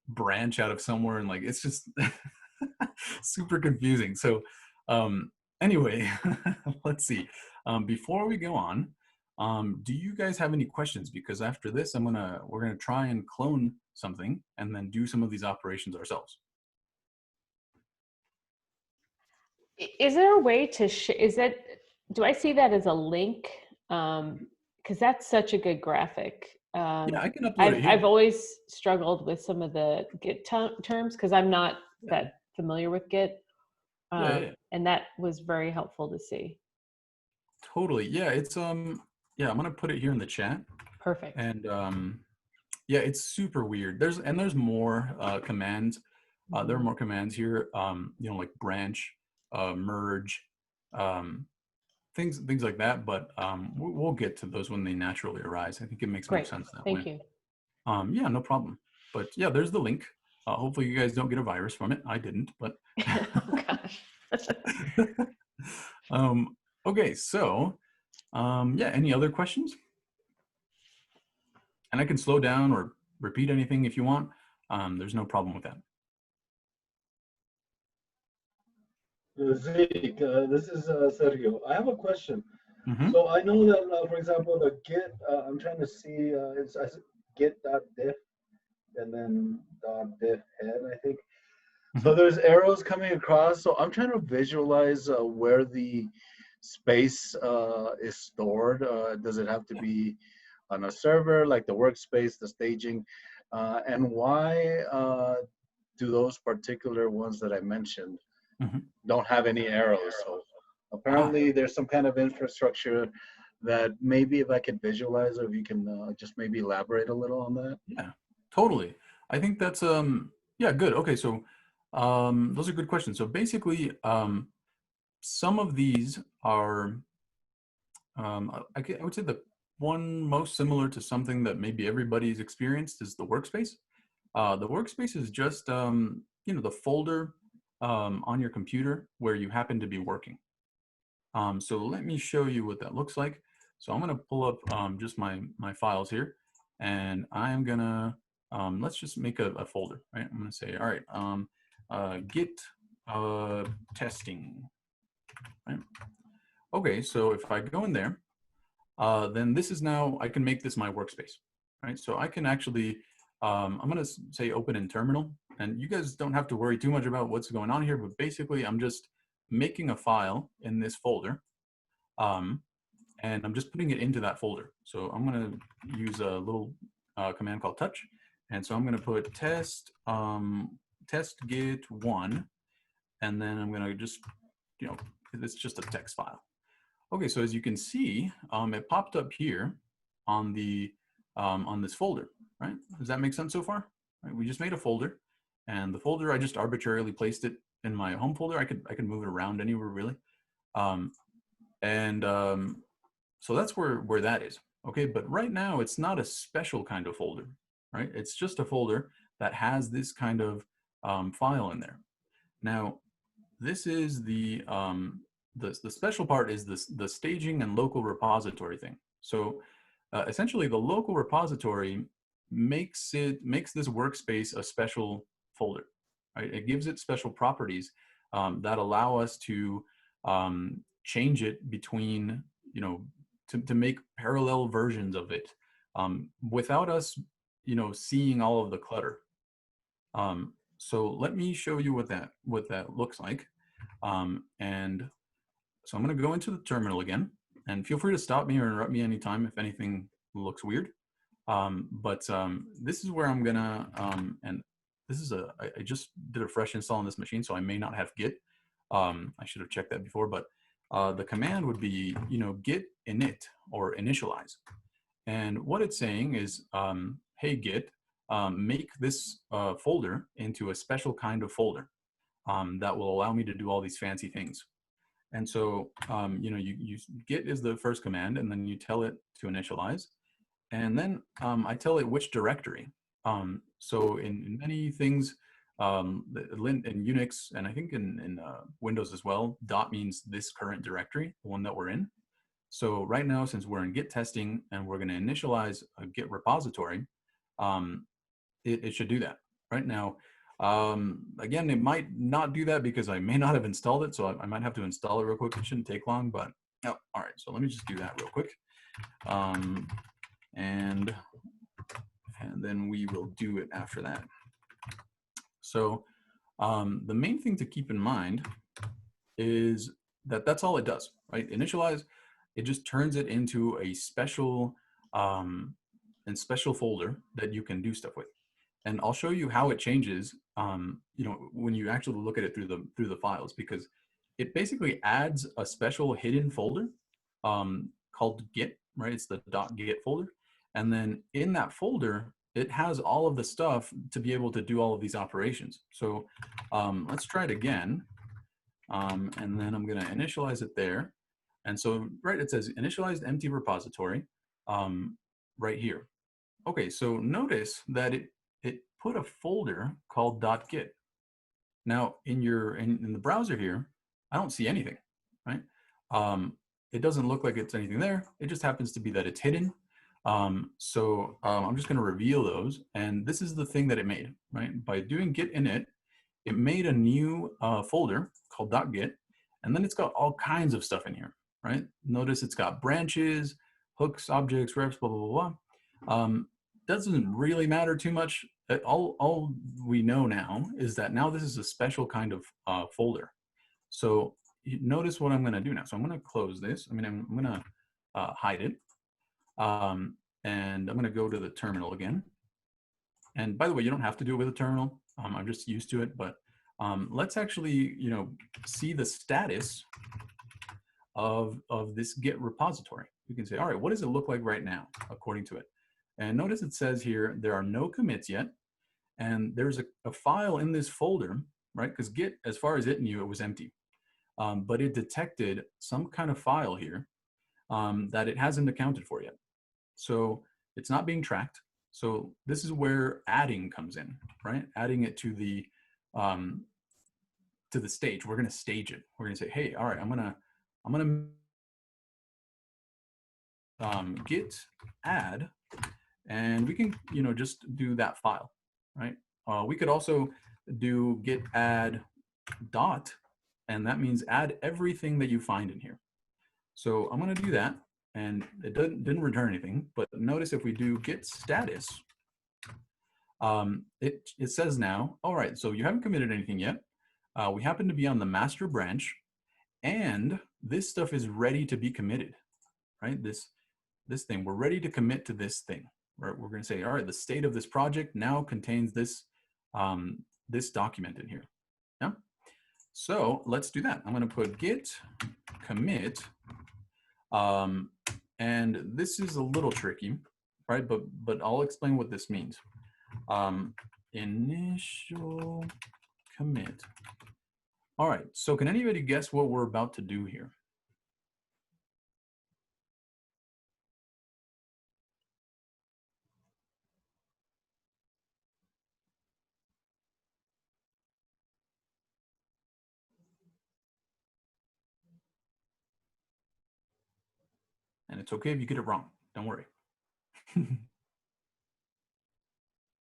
branch out of somewhere, and like it's just super confusing. So anyway, let's see. Before we go on, do you guys have any questions? Because after this, we're gonna try and clone something and then do some of these operations ourselves. Is there a way to do I see that as a link? Because that's such a good graphic. Yeah, I can upload it here. I've always struggled with some of the Git terms because I'm not that familiar with Git. And that was very helpful to see. Totally. Yeah, it's I'm gonna put it here in the chat. Perfect. And yeah, it's super weird. There's more commands. There are more commands here. Like branch, merge, things like that. But we'll get to those when they naturally arise. I think it makes more sense that way. Thank you. Yeah, no problem. But yeah, there's the link. Hopefully you guys don't get a virus from it. I didn't, but. Oh gosh. Okay, so yeah, any other questions? And I can slow down or repeat anything if you want. There's no problem with that. Zeke, this is Sergio. I have a question. So I know that, for example, the Git, I'm trying to see, it's git.diff and then .diff head, I think. So there's arrows coming across. So I'm trying to visualize where the space is stored. Does it have to be on a server, like the workspace, the staging? And why do those particular ones that I mentioned don't have any arrows? So apparently there's some kind of infrastructure that maybe if I could visualize, or if you can just maybe elaborate a little on that. Yeah, totally. I think that's Yeah, good. Okay, so those are good questions. So basically, some of these are, I would say the one most similar to something that maybe everybody's experienced is the workspace. The workspace is just, you know, the folder on your computer where you happen to be working. So let me show you what that looks like. So I'm going to pull up just my files here, and I am going to, let's just make a folder, right? I'm going to say, all right, git testing, right? Okay, so if I go in there, then this is now, I can make this my workspace, right? So I can actually, I'm going to say open in terminal, and you guys don't have to worry too much about what's going on here, but basically I'm just making a file in this folder, and I'm just putting it into that folder. So I'm going to use a little command called touch, and so I'm going to put test git1, and then I'm going to just, you know, it's just a text file. Okay, so as you can see, it popped up here on the on this folder, right? Does that make sense so far? Right, we just made a folder, and the folder, I just arbitrarily placed it in my home folder. I could move it around anywhere really, so that's where that is. Okay, but right now it's not a special kind of folder, right? It's just a folder that has this kind of file in there. Now, this is the special part is the staging and local repository thing. So essentially the local repository makes this workspace a special folder, right? It gives it special properties that allow us to change it between, you know, to make parallel versions of it without us, you know, seeing all of the clutter. So let me show you what that looks like. And so I'm going to go into the terminal again, and feel free to stop me or interrupt me anytime if anything looks weird. This is where I'm gonna, and this is I just did a fresh install on this machine, so I may not have git. I should have checked that before, but the command would be, you know, git init or initialize. And what it's saying is, hey git, make this folder into a special kind of folder that will allow me to do all these fancy things. And so, you know, you git is the first command, and then you tell it to initialize. And then I tell it which directory. So in many things, in Unix, and I think in Windows as well, dot means this current directory, the one that we're in. So right now, since we're in git testing and we're going to initialize a git repository, it should do that. Right now, again, it might not do that because I may not have installed it, so I might have to install it real quick. It shouldn't take long, but oh, all right. So let me just do that real quick, and then we will do it after that. So the main thing to keep in mind is that that's all it does, right? Initialize, it just turns it into a special special folder that you can do stuff with. And I'll show you how it changes, you know, when you actually look at it through the files, because it basically adds a special hidden folder called git, right? It's the .git folder. And then in that folder, it has all of the stuff to be able to do all of these operations. So let's try it again. And then I'm going to initialize it there. And so, right, it says initialized empty repository right here. Okay, so notice that it put a folder called .git. Now in the browser here, I don't see anything, right? It doesn't look like it's anything there. It just happens to be that it's hidden. I'm just going to reveal those, and this is the thing that it made, right? By doing git init, it made a new folder called .git, and then it's got all kinds of stuff in here, right? Notice it's got branches, hooks, objects, refs, blah, blah, blah. Doesn't really matter too much. All we know now is that now this is a special kind of folder. So notice what I'm going to do now. So I'm going to close this. I mean, I'm going to hide it. And I'm going to go to the terminal again. And by the way, you don't have to do it with a terminal. I'm just used to it. But let's actually, you know, see the status of this Git repository. You can say, all right, what does it look like right now according to it? And notice it says here, there are no commits yet. and there's a file in this folder, right? Because Git, as far as it knew, it was empty. But it detected some kind of file here that it hasn't accounted for yet. So it's not being tracked. So this is where adding comes in, right? Adding it to the stage. We're going to stage it. We're going to say, hey, all right, I'm going to git add, and we can, just do that file, right? We could also do git add dot, and that means add everything that you find in here. So I'm going to do that, and it didn't return anything. But notice if we do git status, it says now, all right, so you haven't committed anything yet. We happen to be on the master branch, and this stuff is ready to be committed, right? This thing, we're ready to commit to this thing. We're going to say, all right, the state of this project now contains this this document in here. Yeah. So let's do that. I'm going to put git commit, and this is a little tricky, right? But I'll explain what this means. Initial commit. All right. So can anybody guess what we're about to do here? And it's okay if you get it wrong. Don't worry.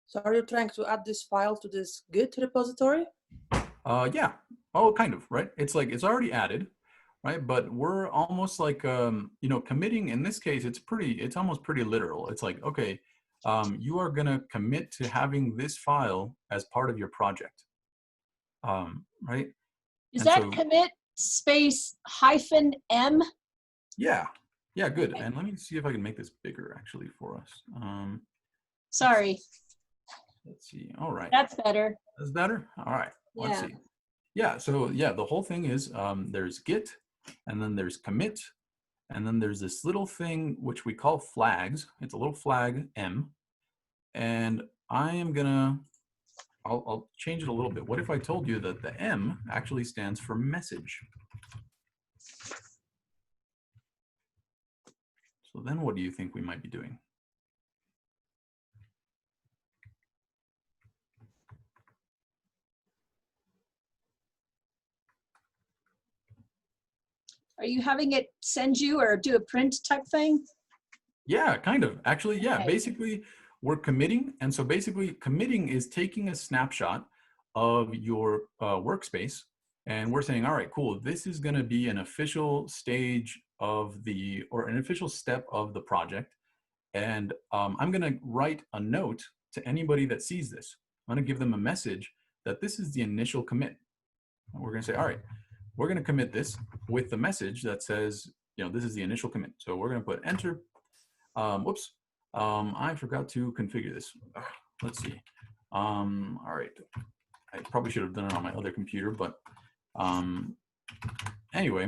So are you trying to add this file to this Git repository? Yeah. Oh, kind of, right? It's like it's already added, right? But we're almost like committing. In this case, it's almost pretty literal. It's like, okay, you are gonna commit to having this file as part of your project, right? Is And that so, commit space -m? yeah, good. And let me see if I can make this bigger actually for us. Sorry. Let's see. All right. That's better. That's better. All right. Yeah. Let's see. Yeah. So yeah, the whole thing is there's git, and then there's commit, and then there's this little thing which we call flags. It's a little flag M, and I'll change it a little bit. What if I told you that the M actually stands for message? So then what do you think we might be doing? Are you having it send you or do a print type thing? Yeah, kind of. Actually, yeah, Okay. basically we're committing. And so basically committing is taking a snapshot of your workspace. And we're saying, all right, cool, this is going to be an official stage of or an official step of the project. And I'm going to write a note to anybody that sees this. I'm going to give them a message that this is the initial commit. And we're going to say, all right, we're going to commit this with the message that says, this is the initial commit. So we're going to put enter. Whoops. I forgot to configure this. Let's see. All right. I probably should have done it on my other computer, but anyway,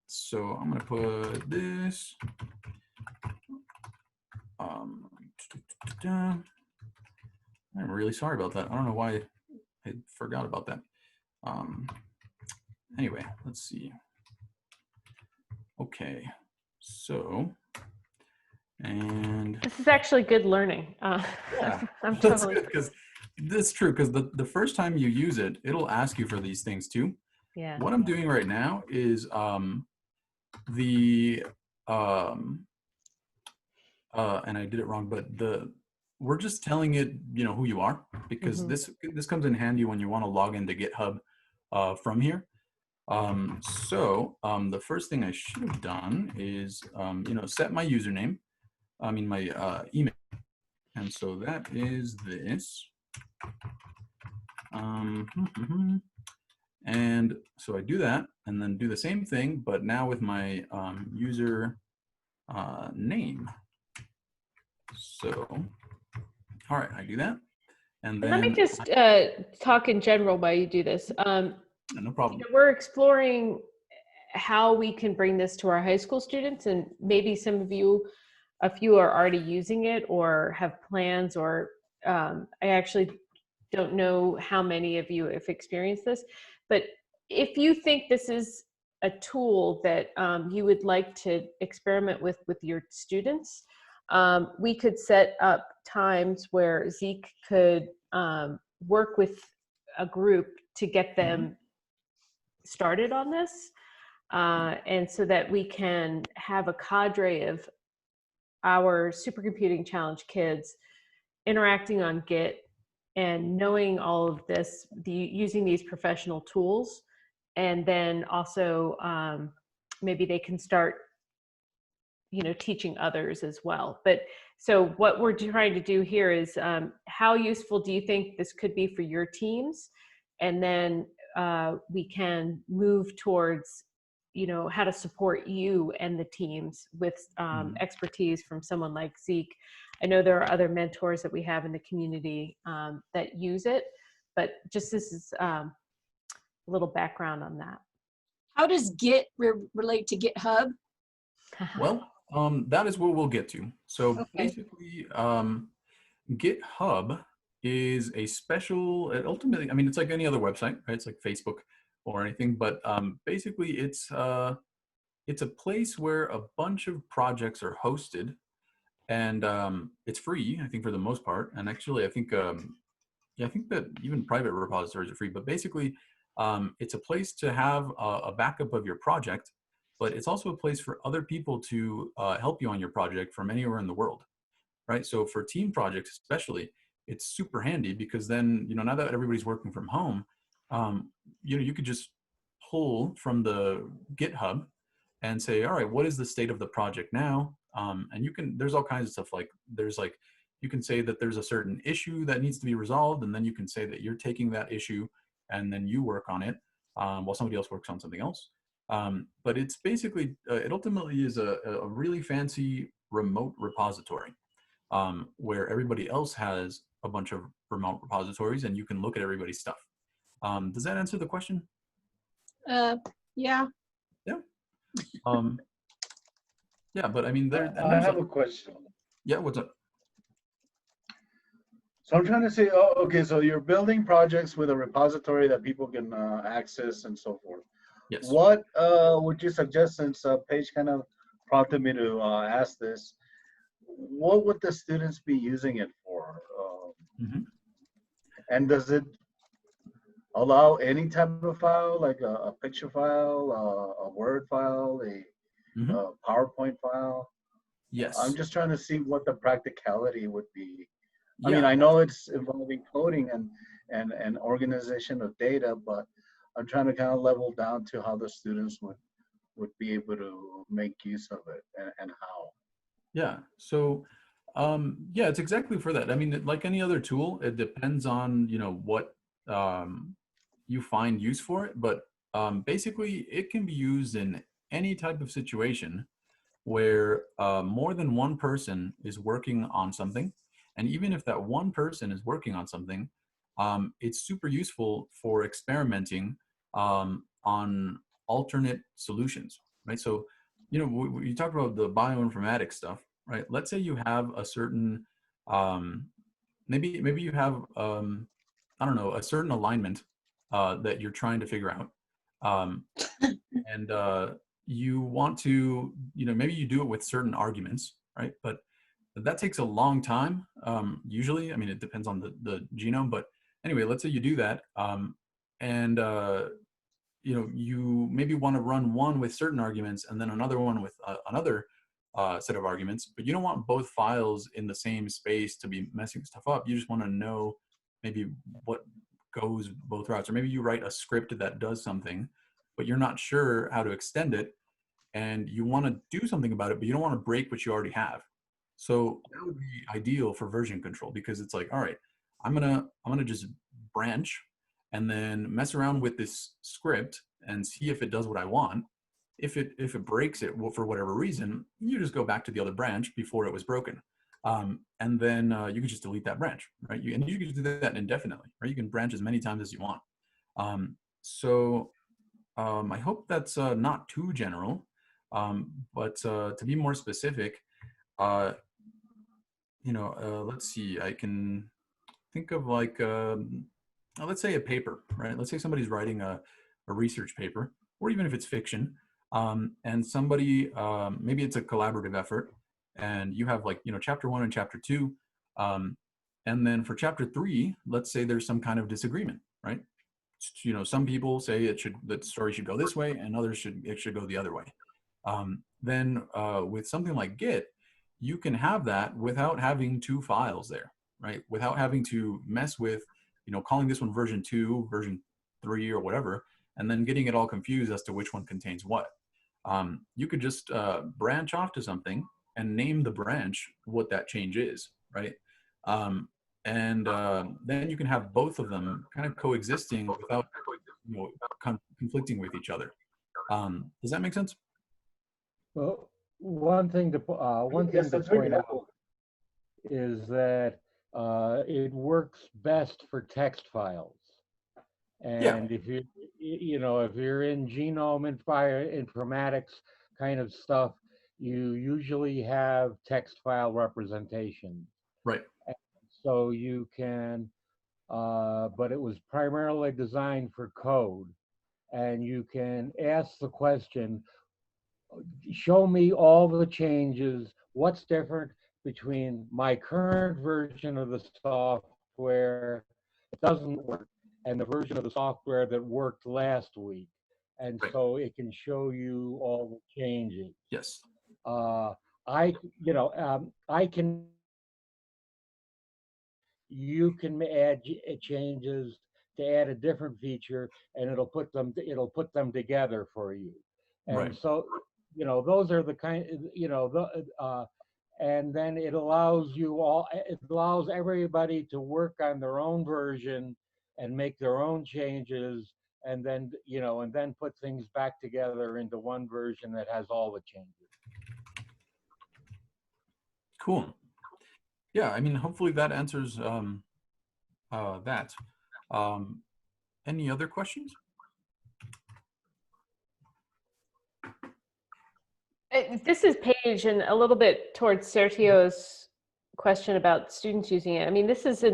so I'm going to put this. I'm really sorry about that. I don't know why I forgot about that. Anyway, let's see. Okay, so, and this is actually good learning. yeah, I'm that's totally good, because that's true, because the first time you use it, it'll ask you for these things too. yeah. What I'm doing right now is and I did it wrong, but we're just telling it, who you are, because this comes in handy when you want to log into GitHub from here. So the first thing I should have done is, set my username, my email. And so that is this. And so I do that and then do the same thing, but now with my user name. So, all right, I do that. And then let me just talk in general while you do this. No problem. We're exploring how we can bring this to our high school students, and maybe a few are already using it or have plans or I actually don't know how many of you have experienced this, but if you think this is a tool that you would like to experiment with your students, we could set up times where Zeke could work with a group to get them started on this, and so that we can have a cadre of our supercomputing challenge kids interacting on Git and knowing all of this, using these professional tools, and then also maybe they can start, teaching others as well. But so what we're trying to do here is how useful do you think this could be for your teams? And then we can move towards, how to support you and the teams with expertise from someone like Zeke. I know there are other mentors that we have in the community that use it, but just this is a little background on that. How does Git relate to GitHub? Well, that is what we'll get to. So Okay. basically, GitHub is a special, ultimately, I mean, it's like any other website, right? It's like Facebook or anything, but basically it's a place where a bunch of projects are hosted, and it's free, I think, for the most part. And actually, I think, I think that even private repositories are free, but basically it's a place to have a backup of your project, but it's also a place for other people to help you on your project from anywhere in the world, right? So for team projects especially, it's super handy because then, now that everybody's working from home, you could just pull from the GitHub and say, all right, what is the state of the project now? And there's all kinds of stuff, you can say that there's a certain issue that needs to be resolved, and then you can say that you're taking that issue and then you work on it while somebody else works on something else. But it's basically, it ultimately is a really fancy remote repository where everybody else has a bunch of remote repositories and you can look at everybody's stuff. Does that answer the question? Yeah. Yeah. Yeah, but I mean, I have a question. Yeah, what's up? So I'm trying to say, okay, so you're building projects with a repository that people can access and so forth. Yes. What would you suggest, since Paige kind of prompted me to ask this, what would the students be using it for? And does it allow any type of file, like a picture file, a Word file, a PowerPoint file? Yes. I'm just trying to see what the practicality would be. I Yeah. mean, I know it's involving coding and organization of data, but I'm trying to kind of level down to how the students would be able to make use of it and how. Yeah. So, yeah, it's exactly for that. I mean, like any other tool, it depends on, what you find use for it. But basically, it can be used in any type of situation where more than one person is working on something. And even if that one person is working on something, it's super useful for experimenting on alternate solutions, right? So, you talked about the bioinformatics stuff, right? Let's say you have a certain, maybe you have, I don't know, a certain alignment that you're trying to figure out. And you want to, maybe you do it with certain arguments, right? But that takes a long time. Usually, I mean, it depends on the genome, but anyway, let's say you do that. And you maybe want to run one with certain arguments and then another one with another set of arguments, but you don't want both files in the same space to be messing stuff up. You just want to know maybe what goes both routes, or maybe you write a script that does something, but you're not sure how to extend it, and you want to do something about it, but you don't want to break what you already have. So that would be ideal for version control, because it's like, all right, I'm gonna just branch and then mess around with this script and see if it does what I want. If it breaks it for whatever reason, you just go back to the other branch before it was broken. And then you can just delete that branch, right? And you can do that indefinitely, right? You can branch as many times as you want. I hope that's not too general, but to be more specific, let's see, I can think of like, let's say a paper, right? Let's say somebody's writing a research paper, or even if it's fiction, and somebody, maybe it's a collaborative effort, and you have like, chapter 1 and chapter 2, and then for chapter 3, let's say there's some kind of disagreement, right? Some people say that story should go this way, and others it should go the other way. Then with something like Git, you can have that without having 2 files there, right? Without having to mess with, calling this one version 2, version 3, or whatever, and then getting it all confused as to which one contains what. You could just branch off to something and name the branch what that change is, right? And then you can have both of them kind of coexisting without conflicting with each other. Does that make sense? Well, one thing to Yes, that's very point out helpful. is that it works best for text files. Yeah. And if if you're in genome and bioinformatics kind of stuff, you usually have text file representation. Right. And so you can, but it was primarily designed for code. And you can ask the question, show me all the changes. What's different between my current version of the software that doesn't work and the version of the software that worked last week? And Right. so it can show you all the changes. Yes. You can add changes to add a different feature, and it'll put them together for you. And Right. so, those are the kind, and then it allows everybody to work on their own version and make their own changes, and then put things back together into one version that has all the changes. Cool. Yeah, I mean, hopefully that answers that. Any other questions? This is Paige, and a little bit towards Sergio's question about students using it. I mean, this is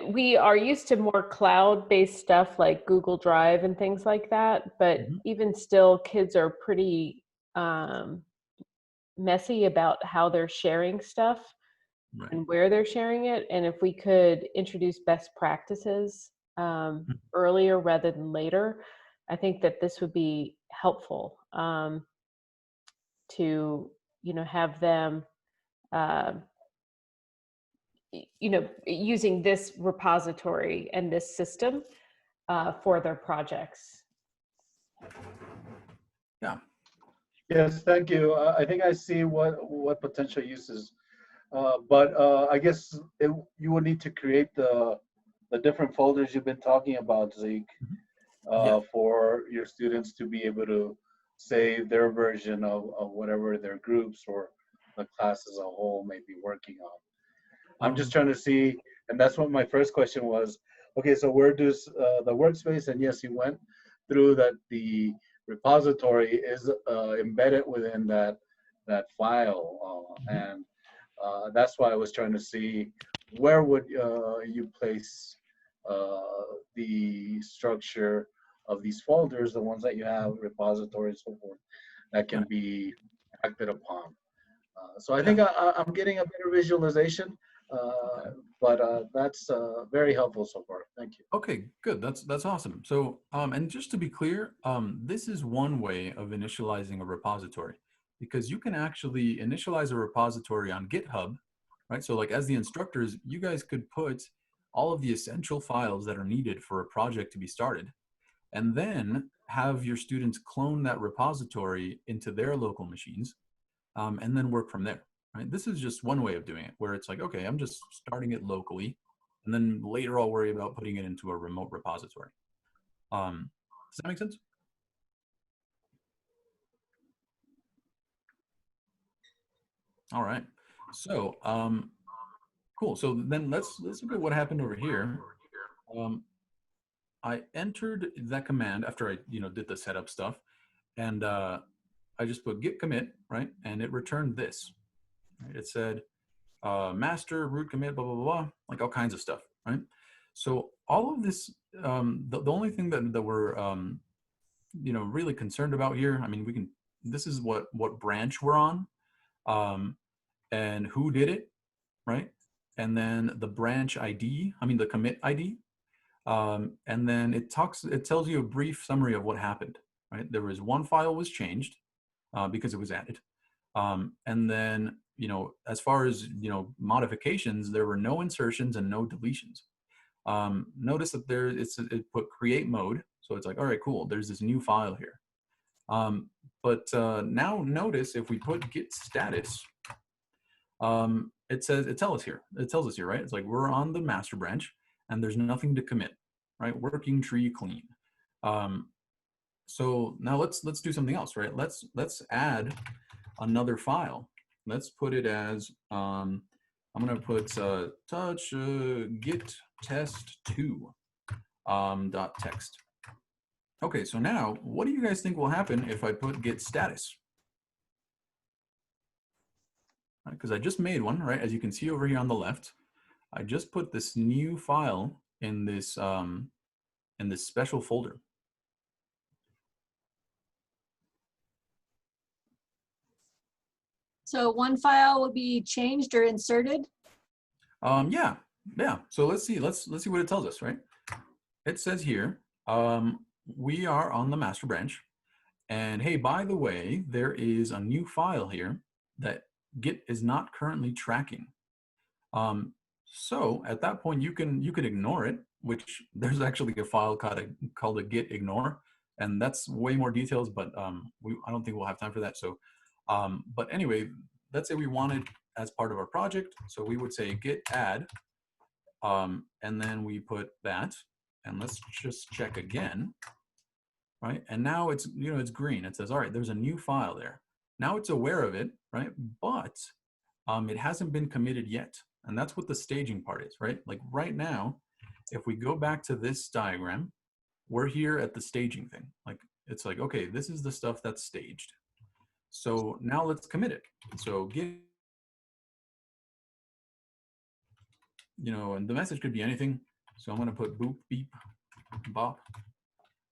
we are used to more cloud-based stuff like Google Drive and things like that, but even still, kids are pretty messy about how they're sharing stuff and where they're sharing it. And if we could introduce best practices earlier rather than later, I think that this would be helpful to have them using this repository and this system for their projects. Yeah. Yes, thank you. I think I see what potential uses, but I guess you would need to create the different folders you've been talking about, Zeke, for your students to be able to save their version of whatever their groups or the class as a whole may be working on. I'm just trying to see, and that's what my first question was. Okay, so where does the workspace, and yes, you went through that the repository is embedded within that file, and that's why I was trying to see where would you place the structure of these folders, the ones that you have, repositories, so forth, that can be acted upon. So I think I'm getting a better visualization, but that's very helpful so far. Thank you. Okay, good. That's awesome. So, and just to be clear, this is one way of initializing a repository, because you can actually initialize a repository on GitHub, right? So like as the instructors, you guys could put all of the essential files that are needed for a project to be started, and then have your students clone that repository into their local machines, and then work from there, right? This is just one way of doing it, where it's like, okay, I'm just starting it locally, and then later I'll worry about putting it into a remote repository. Does that make sense? All right. So, cool. So then let's look at what happened over here. I entered that command after I did the setup stuff, and I just put git commit, right, and it returned this. Right? It said master, root commit, blah, blah, blah, like all kinds of stuff, right? So all of this, the only thing that we're, really concerned about here, I mean, this is what branch we're on, and who did it, right? And then the branch ID, the commit ID. And then it tells you a brief summary of what happened, right? There was one file was changed because it was added. And then, as far as, modifications, there were no insertions and no deletions. Notice that it put create mode. So it's like, all right, cool. There's this new file here. But now notice if we put git status, it tells us here, right? It's like we're on the master branch and there's nothing to commit, right? Working tree clean. So now let's do something else, right? Let's add another file. Let's put it as, I'm gonna put touch git test2 .text. Okay, so now what do you guys think will happen if I put git status? Because I just made one, right? As you can see over here on the left, I just put this new file in this special folder. So one file will be changed or inserted? Yeah. So let's see what it tells us, right? It says here, we are on the master branch, and hey, by the way, there is a new file here that Git is not currently tracking. So at that point, you could ignore it, which there's actually a file called a git ignore, and that's way more details, but I don't think we'll have time for that. So, but anyway, let's say we want it as part of our project. So we would say git add, and then we put that, and let's just check again, right? And now it's, it's green. It says, all right, there's a new file there. Now it's aware of it, right? But it hasn't been committed yet. And that's what the staging part is, right? Like right now, if we go back to this diagram, we're here at the staging thing. Like, it's like, okay, this is the stuff that's staged. So now let's commit it. So git, and the message could be anything. So I'm gonna put boop, beep, bop.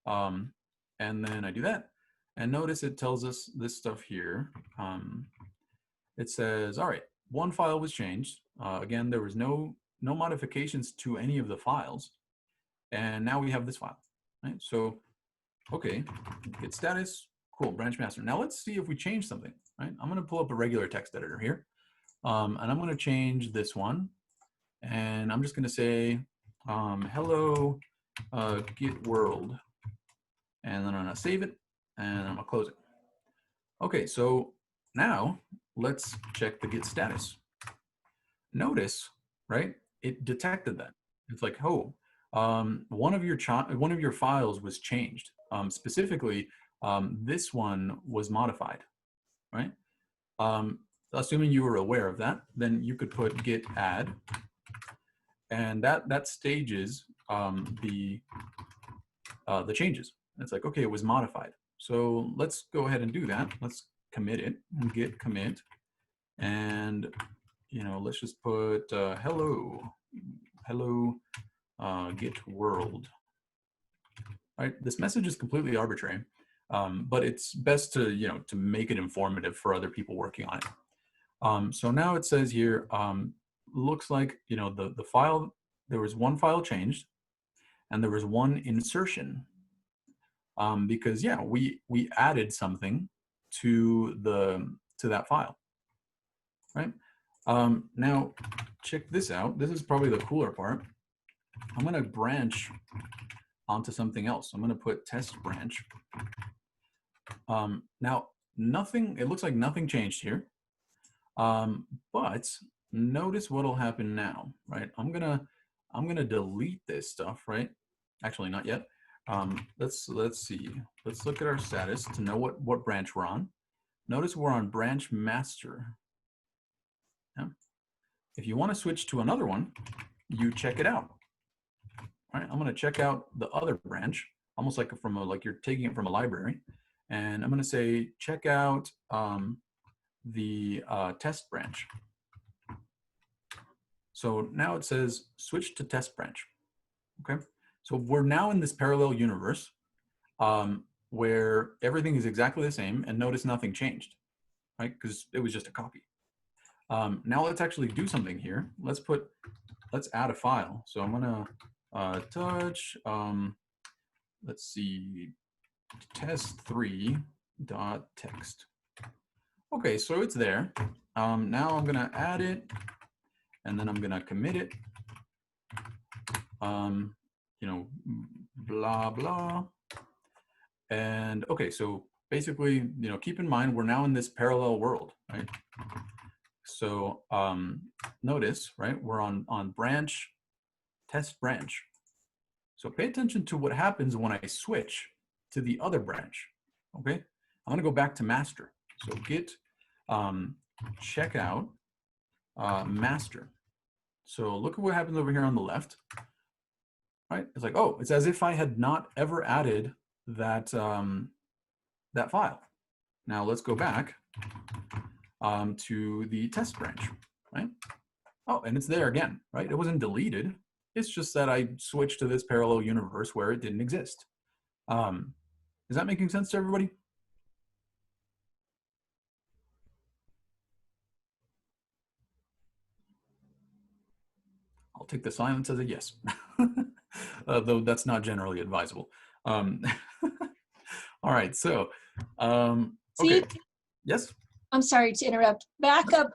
And then I do that. And notice it tells us this stuff here. It says, all right, one file was changed. Again, there was no modifications to any of the files. And now we have this file, right? So, okay, git status, cool, branch master. Now let's see if we change something, right? I'm gonna pull up a regular text editor here. And I'm gonna change this one. And I'm just gonna say, hello, git world. And then I'm gonna save it and I'm gonna close it. Okay, so now let's check the git status. Notice, right? It detected that. It's like, oh, one of your files was changed. Specifically, this one was modified, right? Assuming you were aware of that, then you could put git add, and that stages the changes. It's like, okay, it was modified. So let's go ahead and do that. Let's commit it, git commit, and let's just put hello git world. Right, this message is completely arbitrary, but it's best to to make it informative for other people working on it. So now it says here, looks like the file, there was one file changed, and there was one insertion. Because yeah, we added something to that file, right? Now check this out. This is probably the cooler part. I'm gonna branch onto something else. I'm gonna put test branch. Now nothing. It looks like nothing changed here, but notice what'll happen now, right? I'm gonna delete this stuff, right? Actually, not yet. Let's see. Let's look at our status to know what branch we're on. Notice we're on branch master. Yeah. If you want to switch to another one, you check it out. All right, I'm going to check out the other branch, almost like like you're taking it from a library, and I'm going to say check out the test branch. So now it says switch to test branch. Okay, so we're now in this parallel universe where everything is exactly the same, and notice nothing changed, right? Because it was just a copy. Now let's actually do something here. Let's add a file. So I'm gonna touch, let's see, test3.txt. Okay, so it's there. Now I'm gonna add it, and then I'm gonna commit it. You know, blah, blah. And okay, so basically, you know, keep in mind, we're now in this parallel world, right? So notice, right, we're on branch, test branch. So pay attention to what happens when I switch to the other branch, okay? I'm gonna go back to master. So git checkout master. So look at what happens over here on the left, right? It's like, oh, it's as if I had not ever added that, that file. Now let's go back to the test branch, right? Oh, and it's there again, right? It wasn't deleted. It's just that I switched to this parallel universe where it didn't exist. Is that making sense to everybody? I'll take the silence as a yes, though that's not generally advisable. All right, so, okay. Zeke? Yes? I'm sorry to interrupt. Back up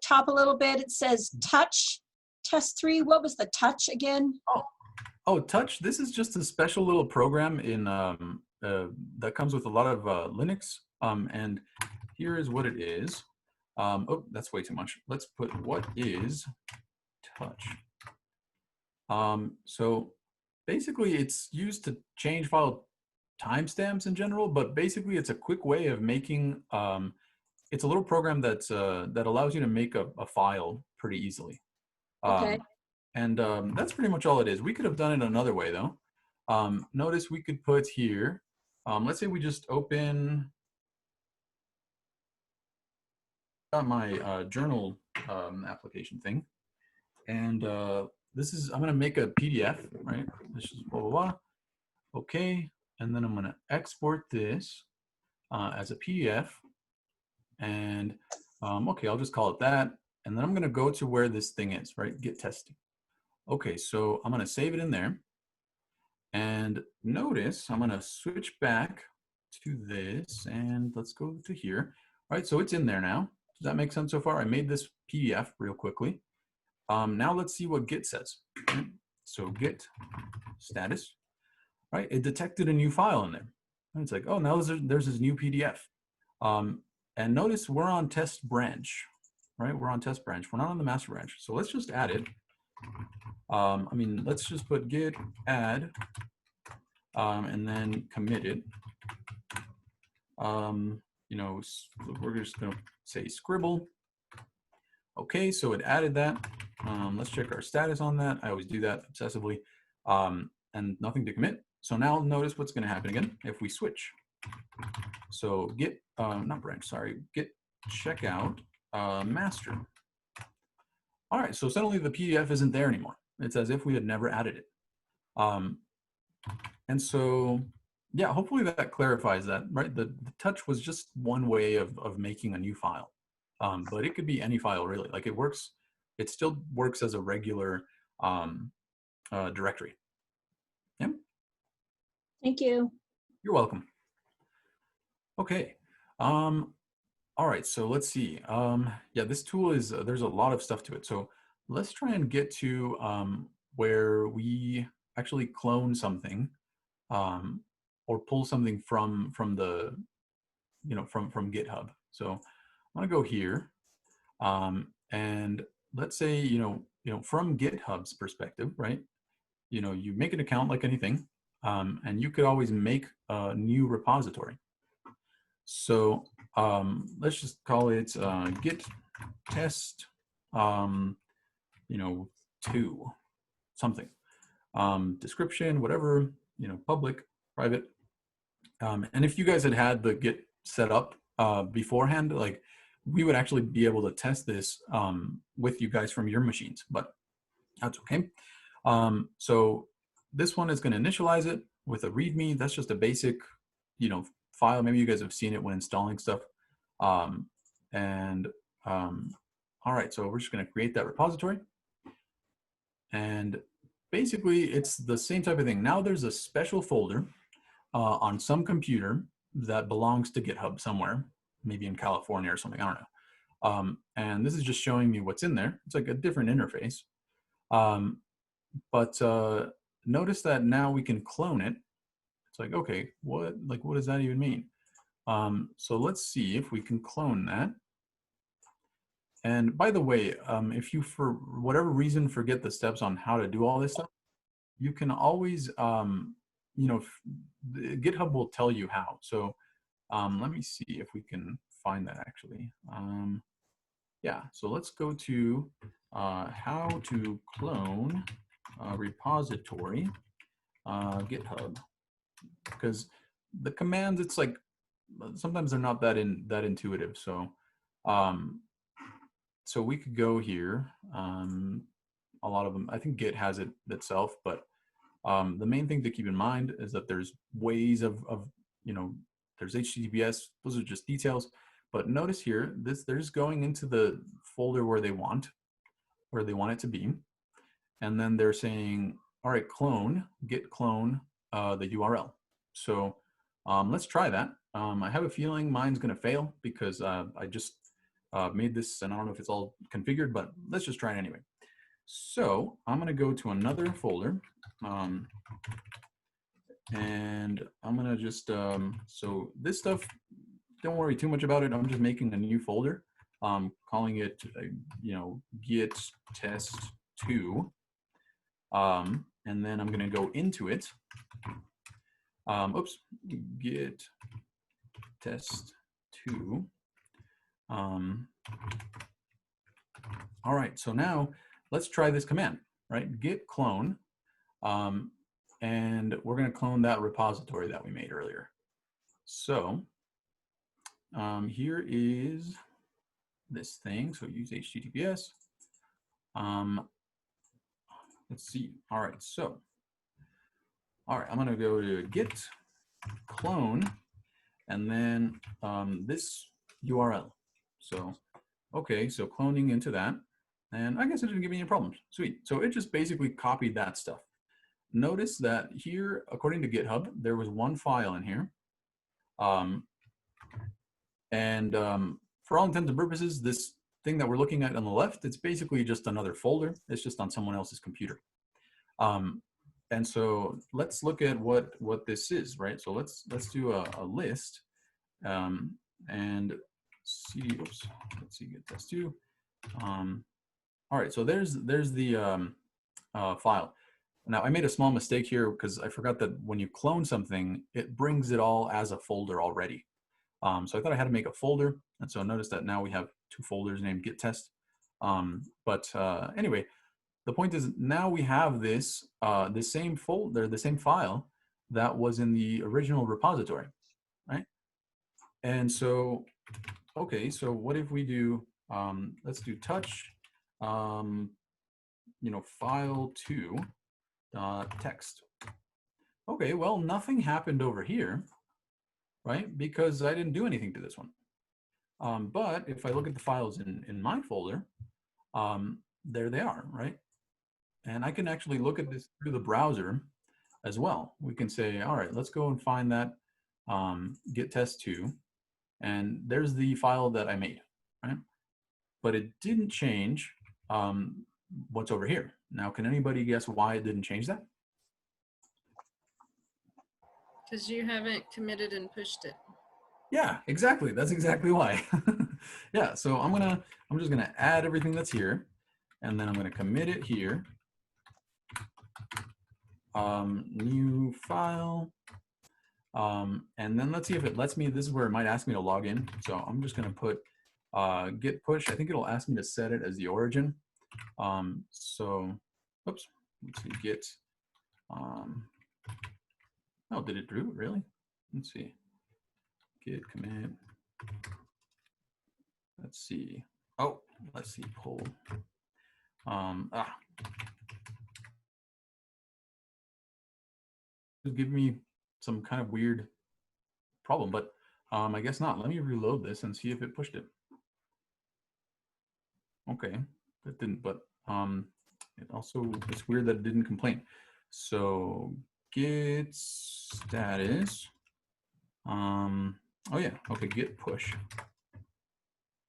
top a little bit. It says touch, test 3. What was the touch again? Oh, touch, this is just a special little program in that comes with a lot of Linux. And here is what it is. Oh, that's way too much. Let's put what is touch. So basically it's used to change file timestamps in general, but basically it's a quick way of making, it's a little program that's, that allows you to make a file pretty easily. Okay. And that's pretty much all it is. We could have done it another way though. Notice we could put here, let's say we just open my journal application thing. And this is, I'm gonna make a PDF, right? This is blah, blah, blah. Okay, and then I'm gonna export this as a PDF. And okay, I'll just call it that. And then I'm gonna go to where this thing is, right? Git testing. Okay, so I'm gonna save it in there. And notice I'm gonna switch back to this and let's go to here. All right, so it's in there now. Does that make sense so far? I made this PDF real quickly. Now let's see what Git says. Right? So Git status, right? It detected a new file in there. And it's like, oh, now there's this new PDF. And notice we're on test branch, right? We're on test branch. We're not on the master branch. So let's just add it. I mean, let's just put git add and then commit it. You know, we're just gonna say scribble. Okay, so it added that. Let's check our status on that. I always do that obsessively. And nothing to commit. So now notice what's gonna happen again if we switch. So git, not branch, sorry, git checkout master. All right, so suddenly the PDF isn't there anymore. It's as if we had never added it. And so, yeah, hopefully that clarifies that, right? The touch was just one way of making a new file. But it could be any file really. Like it works, it still works as a regular directory. Yeah. Thank you. You're welcome. Okay. All right, so let's see. Yeah, this tool is, there's a lot of stuff to it. So let's try and get to where we actually clone something or pull something from the, you know, from GitHub. So I'm gonna go here and let's say, you know, from GitHub's perspective, right? You know, you make an account like anything and you could always make a new repository. So let's just call it git test, you know, 2, something. Description, whatever, you know, public, private. And if you guys had the Git set up beforehand, like we would actually be able to test this with you guys from your machines. But That's okay. So this one is going to initialize it with a README. That's just a basic, file. Maybe you guys have seen it when installing stuff. All right, so we're just going to create that repository. And basically, it's the same type of thing. Now there's a special folder on some computer that belongs to GitHub somewhere, maybe in California or something, I don't know. And this is just showing me what's in there. It's like a different interface. But notice that now we can clone it. It's like, okay, what does that even mean? So let's see if we can clone that. And by the way, if you, for whatever reason, forget the steps on how to do all this stuff, you can always, GitHub will tell you how. So let me see if we can find that actually. Yeah, so let's go to how to clone repository GitHub, because the commands, it's like sometimes they're not that intuitive. So so we could go here. A lot of them, I think Git has it itself, but the main thing to keep in mind is that there's ways of there's HTTPS. Those are just details. But notice here, they're just going into the folder where they want it to be. And then they're saying, all right, git clone the URL. So let's try that. I have a feeling mine's going to fail because I just made this, and I don't know if it's all configured, but let's just try it anyway. So I'm going to go to another folder. And I'm going to just, so this stuff, don't worry too much about it. I'm just making a new folder, calling it, git test2. And then I'm going to go into it. Git test2. All right, so now let's try this command, right? Git clone. And we're going to clone that repository that we made earlier. So here is this thing. So use HTTPS. Let's see. All right. So, all right, I'm going to go to git clone and then this URL. So, okay, so cloning into that. And I guess it didn't give me any problems. Sweet. So it just basically copied that stuff. Notice that here, according to GitHub, there was one file in here. For all intents and purposes, this thing that we're looking at on the left, it's basically just another folder. It's just on someone else's computer. And so let's look at what this is, right? So let's do a list and see, oops, let's see, git test2. All right, so there's the file. Now I made a small mistake here because I forgot that when you clone something, it brings it all as a folder already. So I thought I had to make a folder. And so notice that now we have two folders named git test. Anyway, the point is now we have this, the same folder, the same file that was in the original repository, right? And so, okay, so what if we do, let's do touch, file2 text. Okay, well, nothing happened over here, right? Because I didn't do anything to this one. But if I look at the files in my folder, there they are, right? And I can actually look at this through the browser as well. We can say, all right, let's go and find that git test2. And there's the file that I made, right? But it didn't change what's over here. Now, can anybody guess why it didn't change that? Because you haven't committed and pushed it. Yeah, exactly. That's exactly why. Yeah, so I'm just gonna add everything that's here, and then I'm gonna commit it here. New file. And then let's see if it lets me. This is where it might ask me to log in. So I'm just gonna put git push. I think it'll ask me to set it as the origin. So, oops, let's see, git. Oh, did it do really? Let's see. Git commit. Let's see. Oh, let's see, pull. Give me some kind of weird problem, but I guess not. Let me reload this and see if it pushed it. Okay, that didn't, but it also, it's weird that it didn't complain. So git status, oh yeah, okay, git push.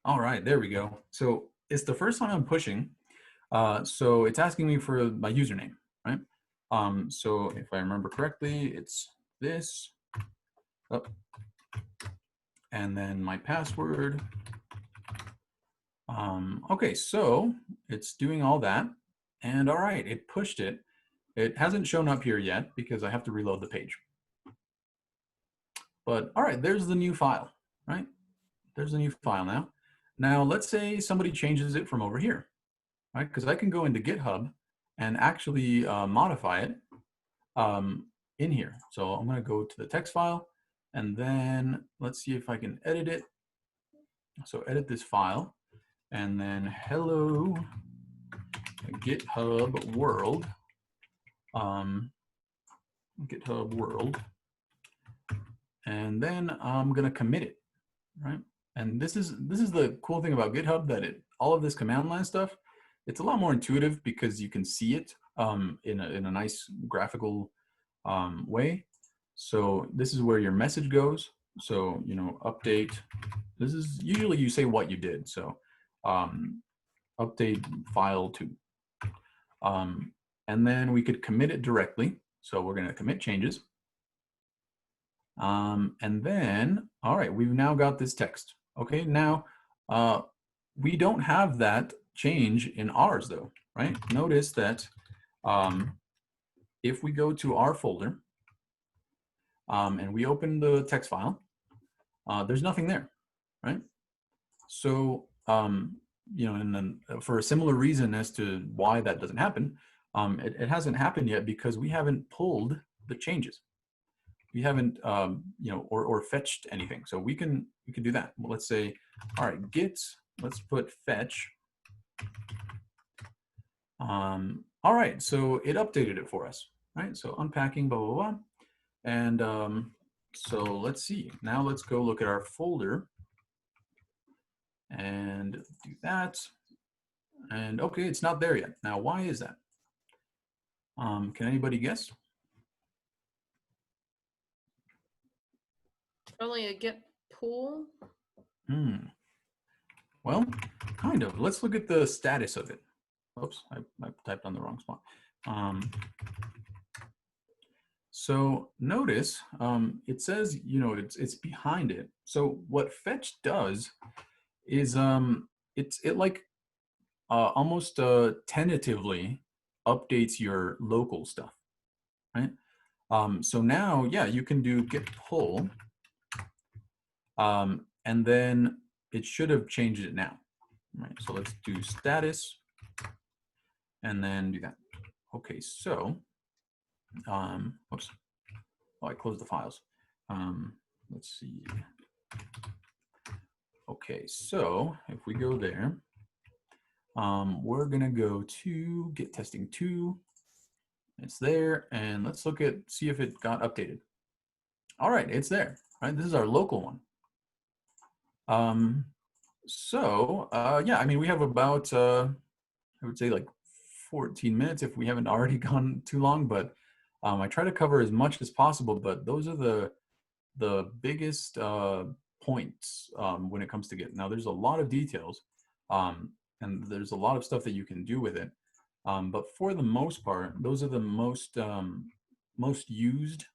All right, there we go. So it's the first time I'm pushing. So it's asking me for my username, right? So if I remember correctly, it's this, oh, and then my password. Okay, so it's doing all that, and all right, it pushed it. It hasn't shown up here yet because I have to reload the page. But all right, there's the new file, right? There's the new file now. Now let's say somebody changes it from over here, right? Because I can go into GitHub and actually modify it in here. So I'm going to go to the text file, and then let's see if I can edit it. So edit this file, and then hello GitHub world, GitHub world, and then I'm going to commit it, right? And this is the cool thing about GitHub, that all of this command line stuff, it's a lot more intuitive because you can see it in a nice graphical way. So this is where your message goes. So, you know, update, this is usually you say what you did. So update file to, and then we could commit it directly. So we're going to commit changes. And then, all right, we've now got this text. Okay, now we don't have that change in ours though, right? Notice that if we go to our folder and we open the text file, there's nothing there, right? So, you know, and then for a similar reason as to why that doesn't happen, it hasn't happened yet because we haven't pulled the changes. We haven't, you know, or fetched anything. So we can do that. Well, let's say, all right, git, let's put fetch. All right, so it updated it for us, right? So unpacking, blah, blah, blah. And so let's see. Now let's go look at our folder and do that. And okay, it's not there yet. Now, why is that? Can anybody guess? Only a git pull. Well, kind of. Let's look at the status of it. Oops, I typed on the wrong spot. So notice it says, you know, it's behind it. So what fetch does is it like almost tentatively updates your local stuff, right? So now, yeah, you can do git pull, and then it should have changed it now, right? So let's do status, and then do that. Okay, so, oops, oh, I closed the files. Let's see. Okay, so if we go there, we're gonna go to git testing 2. It's there, and let's look at, see if it got updated. All right, it's there, right? This is our local one. So yeah, I mean, we have about, I would say like 14 minutes if we haven't already gone too long, but I try to cover as much as possible, but those are the biggest points when it comes to Git. Now there's a lot of details and there's a lot of stuff that you can do with it. But for the most part, those are the most used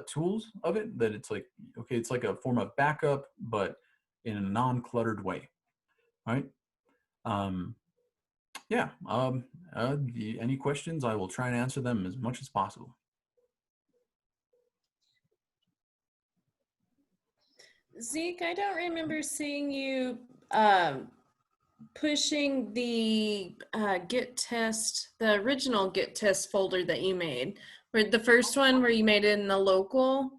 tools of it, that it's like, okay, it's like a form of backup, but in a non-cluttered way, right? Yeah, any questions? I will try and answer them as much as possible. Zeke, I don't remember seeing you pushing the git test, the original git test folder that you made, where the first one where you made it in the local,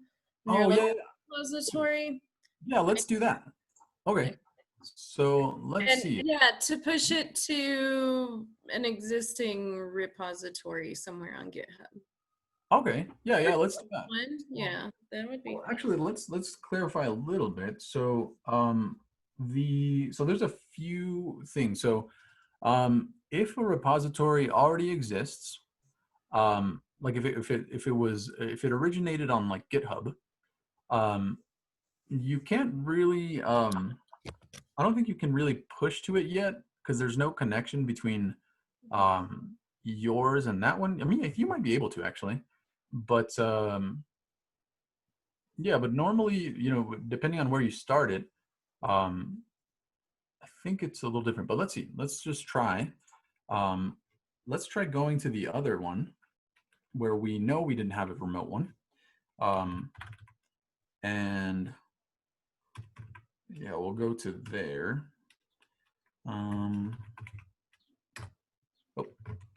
Oh, yeah. repository. Yeah, let's do that. Okay. So let's And see. yeah, to push it to an existing repository somewhere on GitHub. Okay, yeah, let's do that. One, yeah, that would be Well, fun. actually, let's clarify a little bit. So so there's a few things. So if a repository already exists, like if it originated on like GitHub, you can't really I don't think you can really push to it yet because there's no connection between yours and that one. I mean, you might be able to actually, but yeah, but normally, you know, depending on where you start it, I think it's a little different. But let's see. Let's just try. Um, let's try going to the other one where we know we didn't have a remote one. And yeah, we'll go to there. Oh,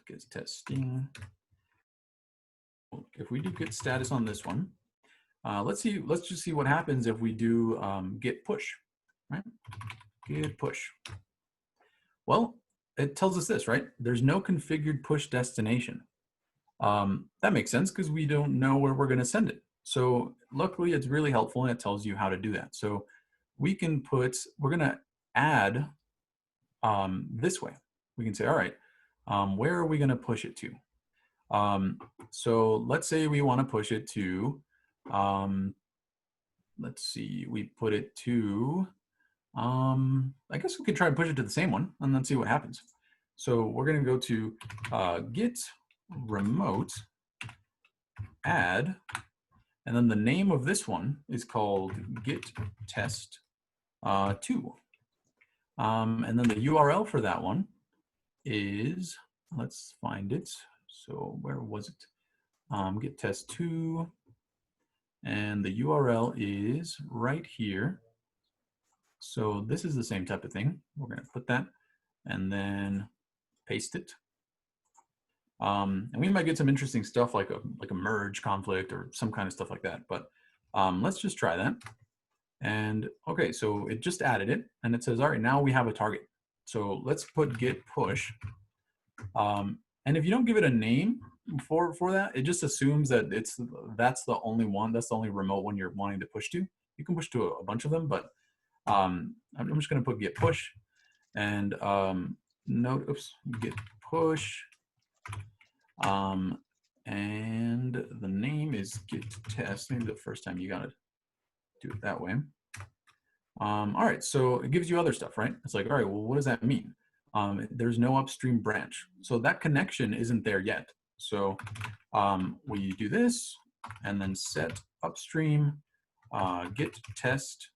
gets testing. If we do git status on this one, let's just see what happens if we do git push, right? Git push. Well, it tells us this, right? There's no configured push destination. That makes sense because we don't know where we're going to send it. So luckily, it's really helpful and it tells you how to do that. So we can we're going to add this way. We can say, all right, where are we going to push it to? So let's say we want to push it to, let's see, we put it to, I guess we could try and push it to the same one and then see what happens. So we're going to go to git remote add, and then the name of this one is called git test 2. And then the URL for that one is, let's find it. So where was it? Git test 2, and the URL is right here. So this is the same type of thing. We're going to put that and then paste it. And we might get some interesting stuff like a merge conflict or some kind of stuff like that. But let's just try that. And okay, so it just added it, and it says, all right, now we have a target. So let's put git push. And if you don't give it a name for that, it just assumes that that's the only one, that's the only remote one you're wanting to push to. You can push to a bunch of them, but I'm just going to put git push and git push. And the name is git test. Maybe the first time you got to do it that way. All right, so it gives you other stuff, right? It's like, all right, well, what does that mean? There's no upstream branch. So that connection isn't there yet. So we do this and then set upstream git test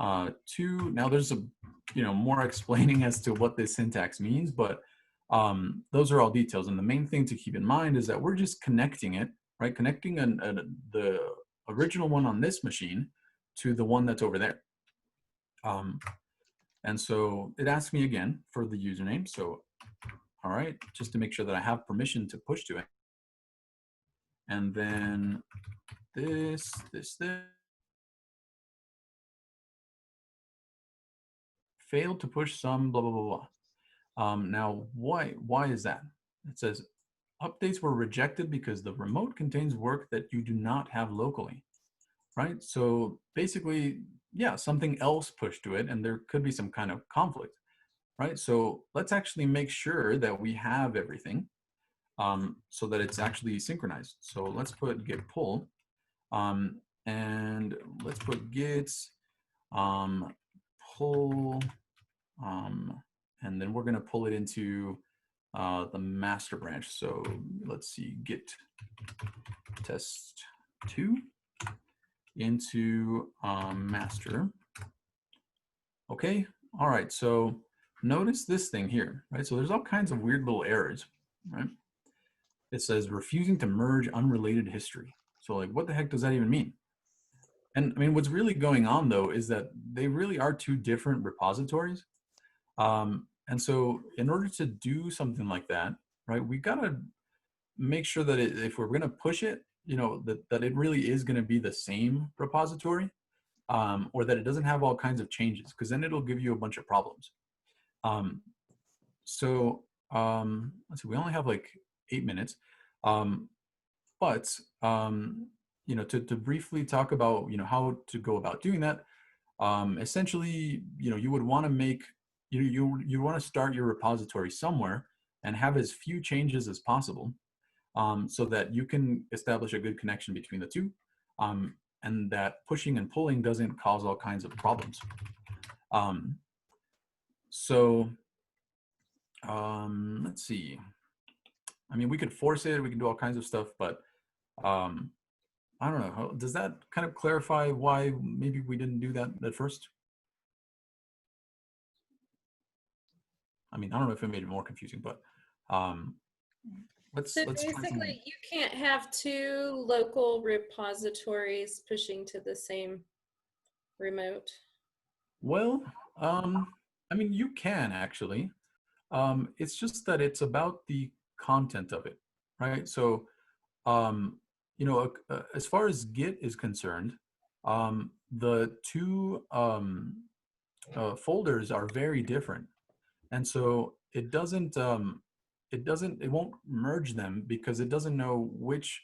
2. Now there's more explaining as to what this syntax means, but those are all details. And the main thing to keep in mind is that we're just connecting it, right? Connecting the original one on this machine to the one that's over there. And so it asks me again for the username. So, all right, just to make sure that I have permission to push to it. And then this. Failed to push some blah, blah, blah, blah. Now, why is that? It says, updates were rejected because the remote contains work that you do not have locally, right? So basically, yeah, something else pushed to it and there could be some kind of conflict, right? So let's actually make sure that we have everything so that it's actually synchronized. So let's put git pull and let's put git pull and then we're going to pull it into the master branch. So let's see, git test 2 into master. Okay, all right, so notice this thing here, right? So there's all kinds of weird little errors, right? It says refusing to merge unrelated history. So like, what the heck does that even mean? And I mean, what's really going on though is that they really are two different repositories. And so in order to do something like that, right, we gotta make sure that if we're gonna push it, that it really is gonna be the same repository. or that it doesn't have all kinds of changes, because then it'll give you a bunch of problems. So let's see, we only have like 8 minutes. But to briefly talk about how to go about doing that, essentially you would want to make you want to start your repository somewhere and have as few changes as possible, so that you can establish a good connection between the two, and that pushing and pulling doesn't cause all kinds of problems. So let's see. I mean, we could force it, we can do all kinds of stuff, but I don't know. Does that kind of clarify why maybe we didn't do that at first? I mean, I don't know if it made it more confusing, but let's So try something. basically, you can't have two local repositories pushing to the same remote. Well, I mean, you can actually. It's just that it's about the content of it, right? So, as far as Git is concerned, the two folders are very different, and so it won't merge them because it doesn't know which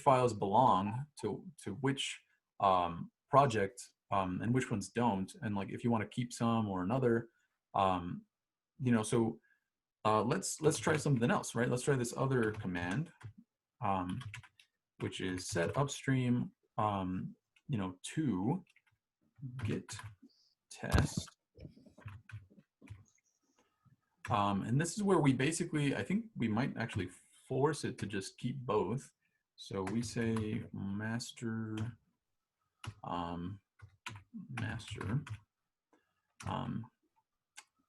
files belong to which project, and which ones don't, and like if you want to keep some or another, so let's try something else, right? Let's try this other command, which is set upstream to git test. And this is where we basically, I think we might actually force it to just keep both. So we say master, master.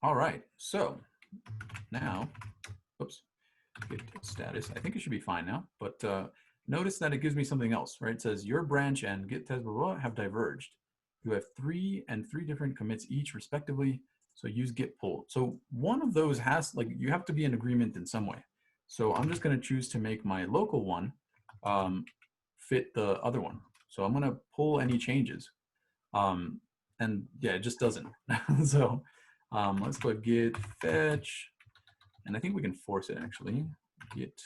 All right, so now, oops, git status. I think it should be fine now, but notice that it gives me something else, right? It says your branch and git test blah, blah, blah have diverged. You have 3 different commits each respectively. So use git pull. So one of those has, like, you have to be in agreement in some way. So I'm just going to choose to make my local one fit the other one. So I'm going to pull any changes. And yeah, it just doesn't. So let's put git fetch. And I think we can force it actually. Git.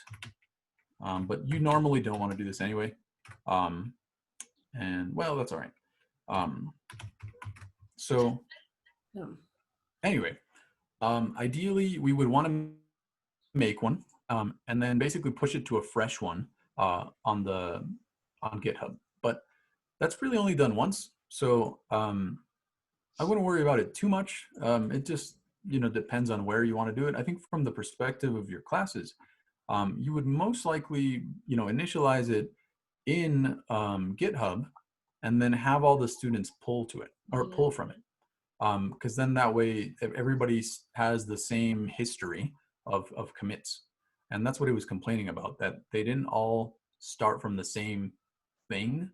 But you normally don't want to do this anyway. And well, that's all right. So anyway, ideally we would want to make one, and then basically push it to a fresh one on GitHub. But that's really only done once, so I wouldn't worry about it too much. It just depends on where you want to do it. I think from the perspective of your classes, you would most likely initialize it in GitHub, and then have all the students pull to it or pull from it. Because then that way everybody has the same history of commits. And that's what he was complaining about, that they didn't all start from the same thing.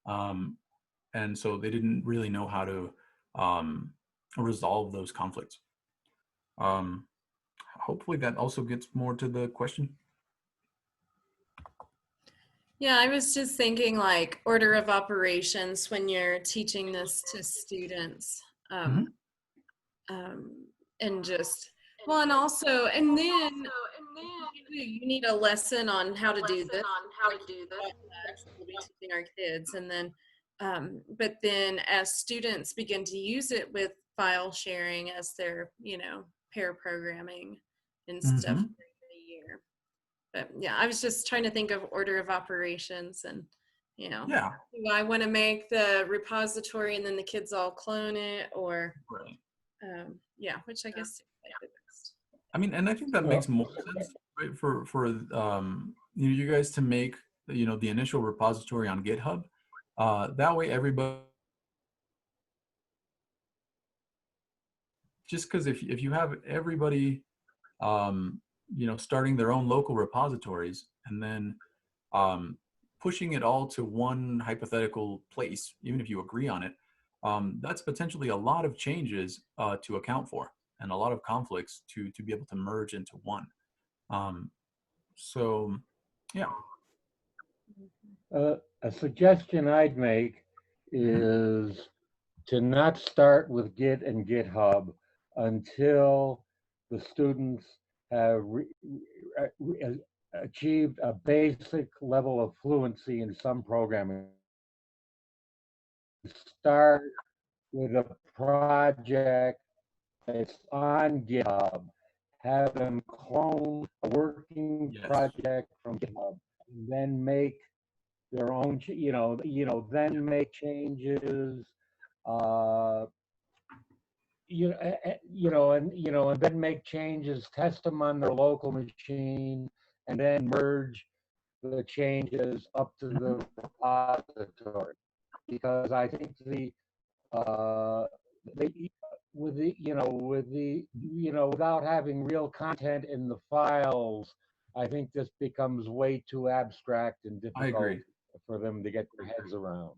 And so they didn't really know how to resolve those conflicts. Hopefully that also gets more to the question. Yeah, I was just thinking like order of operations when you're teaching this to students. And just, well, and also, and then you need a lesson on how to do this. We'll be teaching our kids, and then, but then as students begin to use it with file sharing as their, pair programming and stuff during the year. But yeah, I was just trying to think of order of operations, and yeah, do I want to make the repository and then the kids all clone it, or yeah, which I guess I mean, and I think that makes more sense, right? For you guys to make the initial repository on GitHub. That way, everybody. Just because if you have everybody, starting their own local repositories and then pushing it all to one hypothetical place, even if you agree on it, that's potentially a lot of changes to account for, and a lot of conflicts to be able to merge into one. So, yeah. A suggestion I'd make is to not start with Git and GitHub until the students have achieved a basic level of fluency in some programming. Start with a project that's on GitHub, have them clone a working project from GitHub, and then make their own, then make changes, and then make changes, test them on their local machine, and then merge the changes up to the repository. Because I think without having real content in the files, I think this becomes way too abstract and I difficult agree. for them to get their heads around.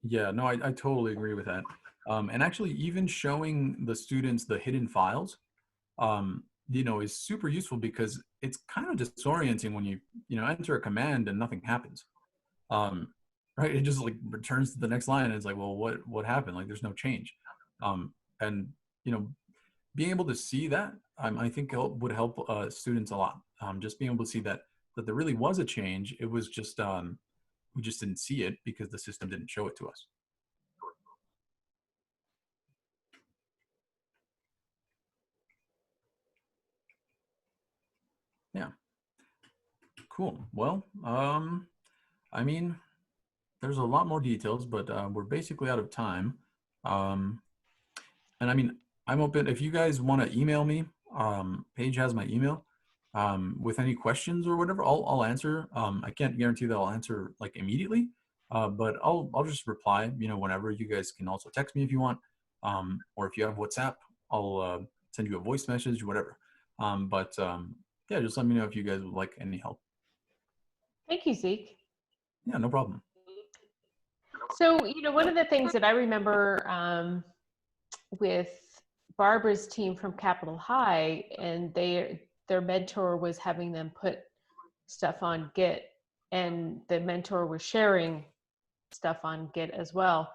Yeah, no, I totally agree with that. And actually, even showing the students the hidden files, is super useful because it's kind of disorienting when you enter a command and nothing happens. Right? It just like returns to the next line and it's like, well, what happened? Like, there's no change. And being able to see that, I think would help students a lot. Just being able to see that there really was a change. It was just we just didn't see it because the system didn't show it to us. Yeah. Cool. Well, I mean, there's a lot more details, but we're basically out of time. And I mean, I'm open. If you guys want to email me, Paige has my email. With any questions or whatever, I'll answer. I can't guarantee that I'll answer like immediately, but I'll just reply. Whenever. You guys can also text me if you want, or if you have WhatsApp, I'll send you a voice message, whatever. Yeah, just let me know if you guys would like any help. Thank you, Zeke. Yeah, no problem. So, one of the things that I remember with Barbara's team from Capitol High, and their mentor was having them put stuff on Git, and the mentor was sharing stuff on Git as well.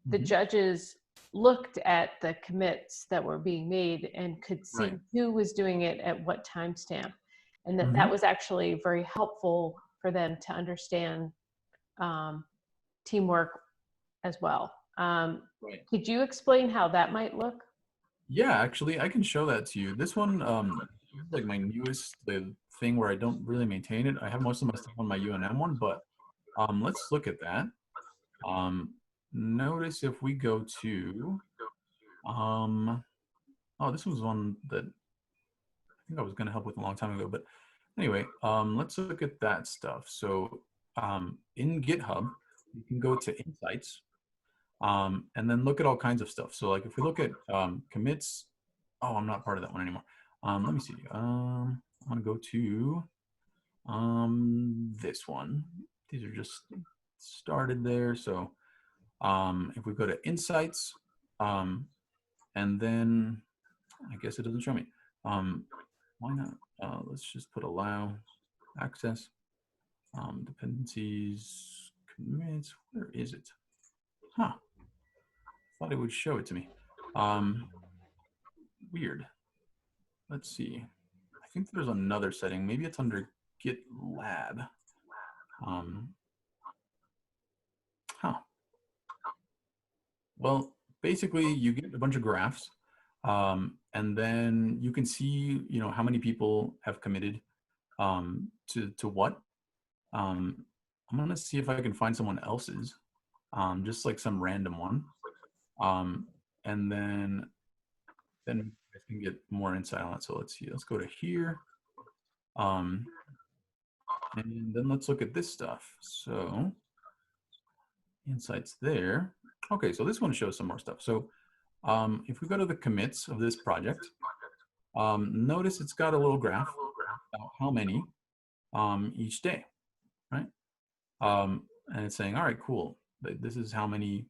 The judges looked at the commits that were being made and could see who was doing it at what timestamp, and that was actually very helpful for them to understand teamwork as well. Could you explain how that might look? Yeah, actually, I can show that to you. This one, is like my newest thing where I don't really maintain it. I have most of my stuff on my UNM one, but let's look at that. Notice if we go to, oh, this was one that I think I was going to help with a long time ago. But anyway, let's look at that stuff. So in GitHub, you can go to Insights. And then look at all kinds of stuff. So like if we look at commits, oh, I'm not part of that one anymore. Let me see. I'm gonna go to this one. These are just started there. So if we go to Insights, and then I guess it doesn't show me. Why not? Let's just put allow access, dependencies, commits. Where is it? Huh. Thought it would show it to me. Weird. Let's see. I think there's another setting. Maybe it's under GitLab. Well, basically, you get a bunch of graphs, and then you can see, how many people have committed to what. I'm gonna see if I can find someone else's, just like some random one. And then I can get more insight on it. So let's see, let's go to here. And then let's look at this stuff. So insights there. Okay, so this one shows some more stuff. So if we go to the commits of this project, notice it's got a little graph about how many each day, right? And it's saying, all right, cool. This is how many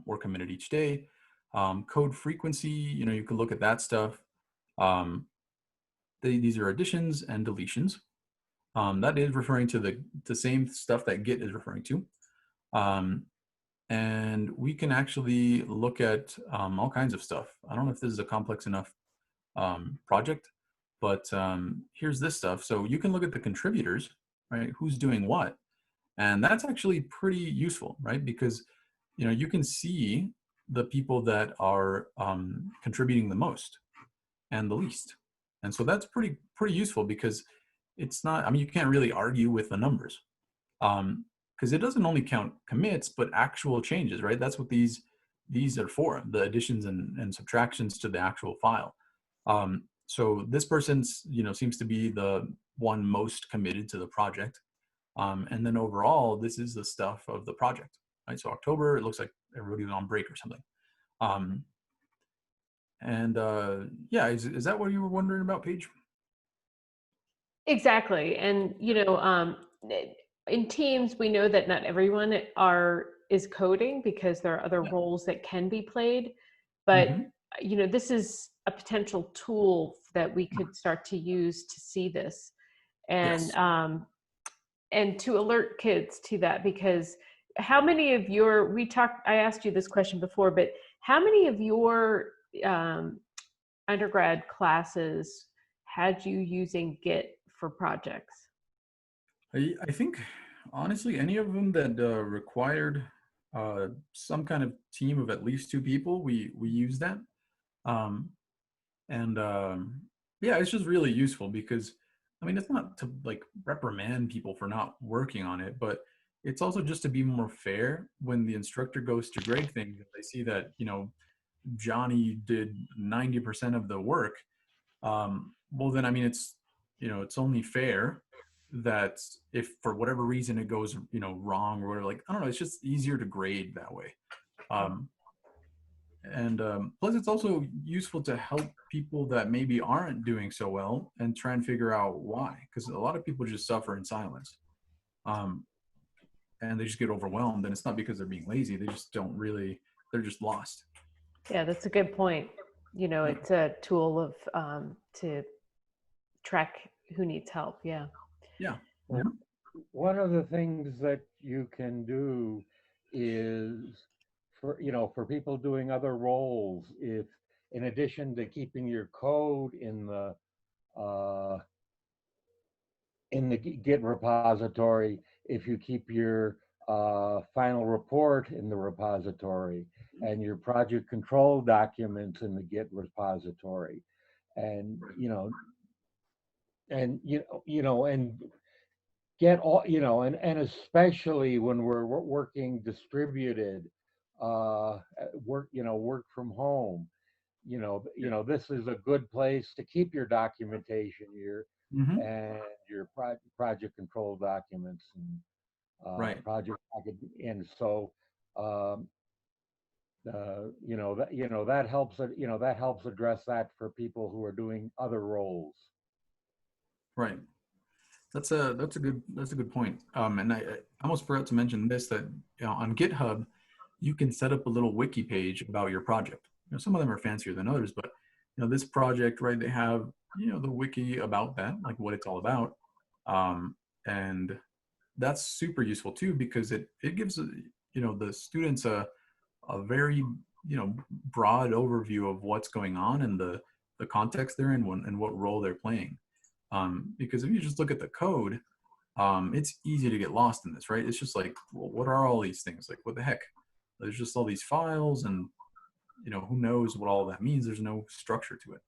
were committed each day. Code frequency, you can look at that stuff. These are additions and deletions. That is referring to the same stuff that Git is referring to. and we can actually look at all kinds of stuff. I don't know if this is a complex enough project, but here's this stuff. So you can look at the contributors, right? Who's doing what? And that's actually pretty useful, right? Because you can see the people that are contributing the most and the least. And so that's pretty useful, because it's not, I mean, you can't really argue with the numbers, because it doesn't only count commits, but actual changes, right? That's what these are for, the additions and subtractions to the actual file. So this person, seems to be the one most committed to the project. And then overall, this is the stuff of the project, right? So October, it looks like everybody was on break or something. Yeah, is that what you were wondering about, Paige? Exactly. And, in teams, we know that not everyone is coding, because there are other roles that can be played. But, this is a potential tool that we could start to use to see this. And, Yes. And to alert kids to that, because how many of your, I asked you this question before, but how many of your undergrad classes had you using Git for projects? I think, honestly, any of them that required some kind of team of at least 2 people, we use that. Yeah, it's just really useful, because, I mean, it's not to like reprimand people for not working on it, but it's also just to be more fair when the instructor goes to grade things. If they see that, Johnny did 90% of the work, well, then, I mean, it's only fair that if for whatever reason it goes, wrong or whatever, like, I don't know, it's just easier to grade that way. And plus, it's also useful to help people that maybe aren't doing so well and try and figure out why, because a lot of people just suffer in silence, and they just get overwhelmed. And it's not because they're being lazy; they just don't really, they're just lost. Yeah, that's a good point. It's a tool of to track who needs help. Yeah. Yeah. One of the things that you can do is for people doing other roles, if in addition to keeping your code in the Git repository, if you keep your final report in the repository and your project control documents in the Git repository, and and get all, and especially when we're working distributed, work from home, this is a good place to keep your documentation here and your project control documents and Right. project and so that helps that helps address that for people who are doing other roles. Right. That's a good point. And I almost forgot to mention this, that on GitHub, you can set up a little wiki page about your project. Some of them are fancier than others, but this project, right? They have the wiki about that, like what it's all about, and that's super useful too, because it gives the students a very broad overview of what's going on and the context they're in and what role they're playing. Because if you just look at the code, it's easy to get lost in this, right? It's just like, well, what are all these things? Like, what the heck? There's just all these files, and who knows what all that means? There's no structure to it.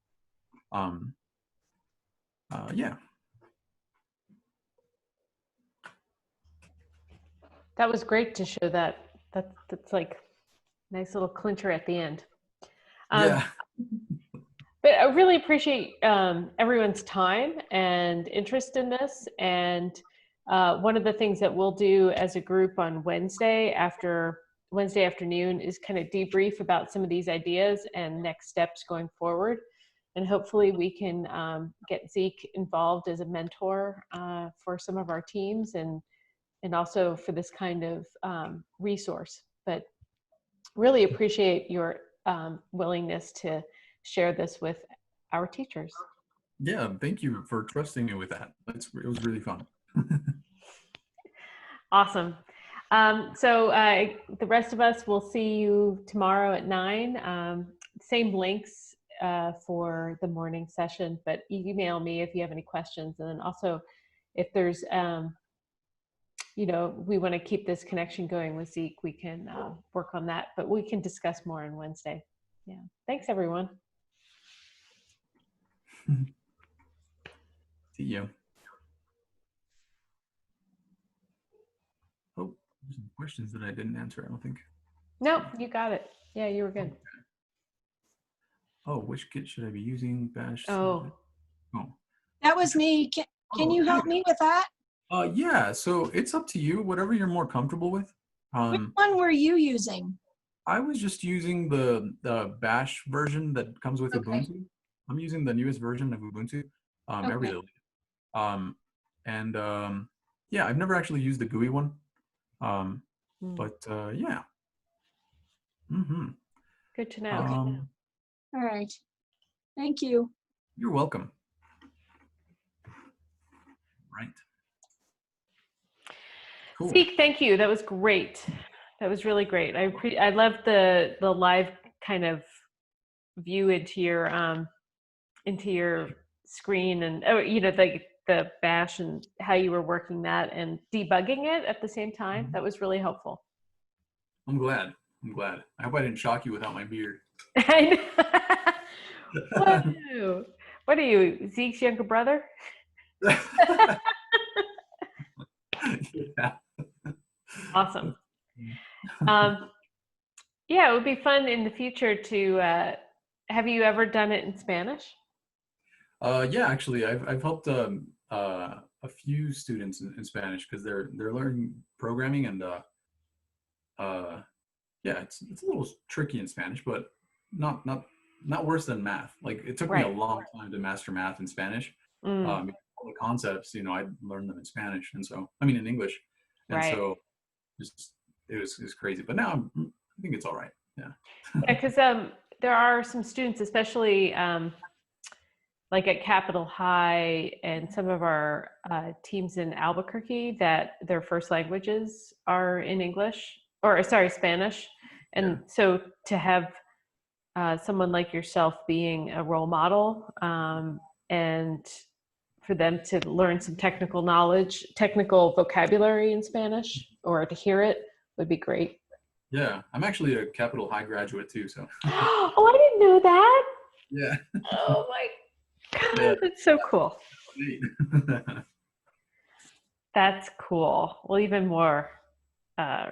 Yeah. That was great to show that. That's like nice little clincher at the end. Yeah. But I really appreciate everyone's time and interest in this. And one of the things that we'll do as a group on Wednesday afternoon is kind of debrief about some of these ideas and next steps going forward. And hopefully we can get Zeke involved as a mentor for some of our teams and also for this kind of resource. But really appreciate your willingness to share this with our teachers. Yeah, thank you for trusting me with that. It was really fun. Awesome. So the rest of us will see you tomorrow at 9. Same links for the morning session, but email me if you have any questions. And then also if there's, we want to keep this connection going with Zeke, we can work on that, but we can discuss more on Wednesday. Yeah. Thanks, everyone. See you. Oh, there's some questions that I didn't answer, I don't think. No, you got it. Yeah, you were good. Oh, which kit should I be using? Bash. Oh. That was me. Can you help me with that? Yeah, so it's up to you, whatever you're more comfortable with. Which one were you using? I was just using the Bash version that comes with Ubuntu. I'm using the newest version of Ubuntu every day. Yeah, I've never actually used the GUI one. But yeah. Good to know. All right. Thank you. You're welcome. Right. Cool. Zeke, thank you. That was great. That was really great. I love the live kind of view into your screen and the Bash and how you were working that and debugging it at the same time. That was really helpful. I'm glad. I hope I didn't shock you without my beard. Whoa. What are you, Zeke's younger brother? Yeah. Awesome. Yeah, it would be fun in the future to. Have you ever done it in Spanish? Yeah, actually, I've helped a few students in Spanish because they're learning programming and yeah, it's a little tricky in Spanish, but not worse than math. Like it took me a long time to master math in Spanish. All the concepts, I learned them in Spanish, and so in English, and so it was crazy. But now I think it's all right. Yeah. Yeah, because there are some students, especially like at Capitol High and some of our teams in Albuquerque, that their first languages are in English, or sorry, Spanish. And so to have someone like yourself being a role model and for them to learn some technical vocabulary in Spanish or to hear it would be great. Yeah, I'm actually a Capitol High graduate too, so. Oh, I didn't know that. Yeah. Oh my God, that's so cool. That's cool. Well, even more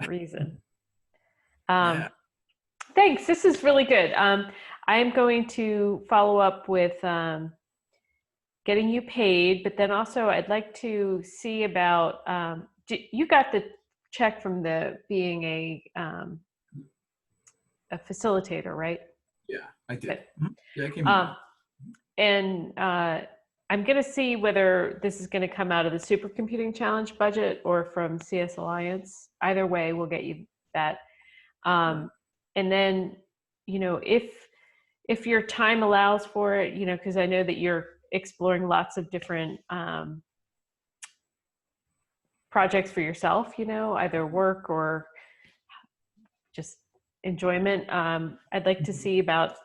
reason. Thanks. This is really good. I am going to follow up with getting you paid, but then also I'd like to see about. You got the check from being a facilitator, right? Yeah, I did. Yeah, I came in. And I'm going to see whether this is going to come out of the Supercomputing Challenge budget or from CS Alliance. Either way, we'll get you that. And then, if your time allows for it, because I know that you're exploring lots of different projects for yourself, either work or just enjoyment. I'd like to see about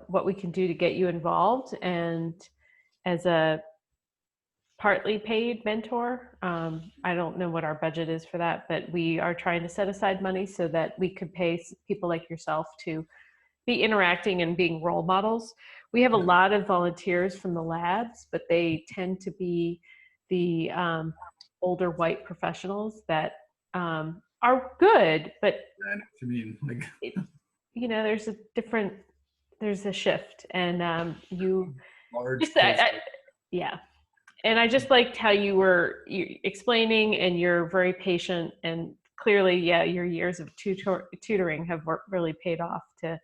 what we can do to get you involved and as a partly paid mentor. I don't know what our budget is for that, but we are trying to set aside money so that we could pay people like yourself to be interacting and being role models. We have a lot of volunteers from the labs, but they tend to be the older white professionals that are good, but I know what you mean. Like, there's a shift, and you large. Yeah. And I just liked how you were explaining, and you're very patient, and clearly, your years of tutoring have really paid off to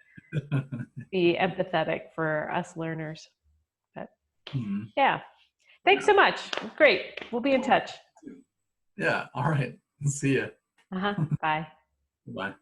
be empathetic for us learners. But yeah, thanks so much. Great. We'll be in touch. Yeah. All right. See ya. Bye. Bye.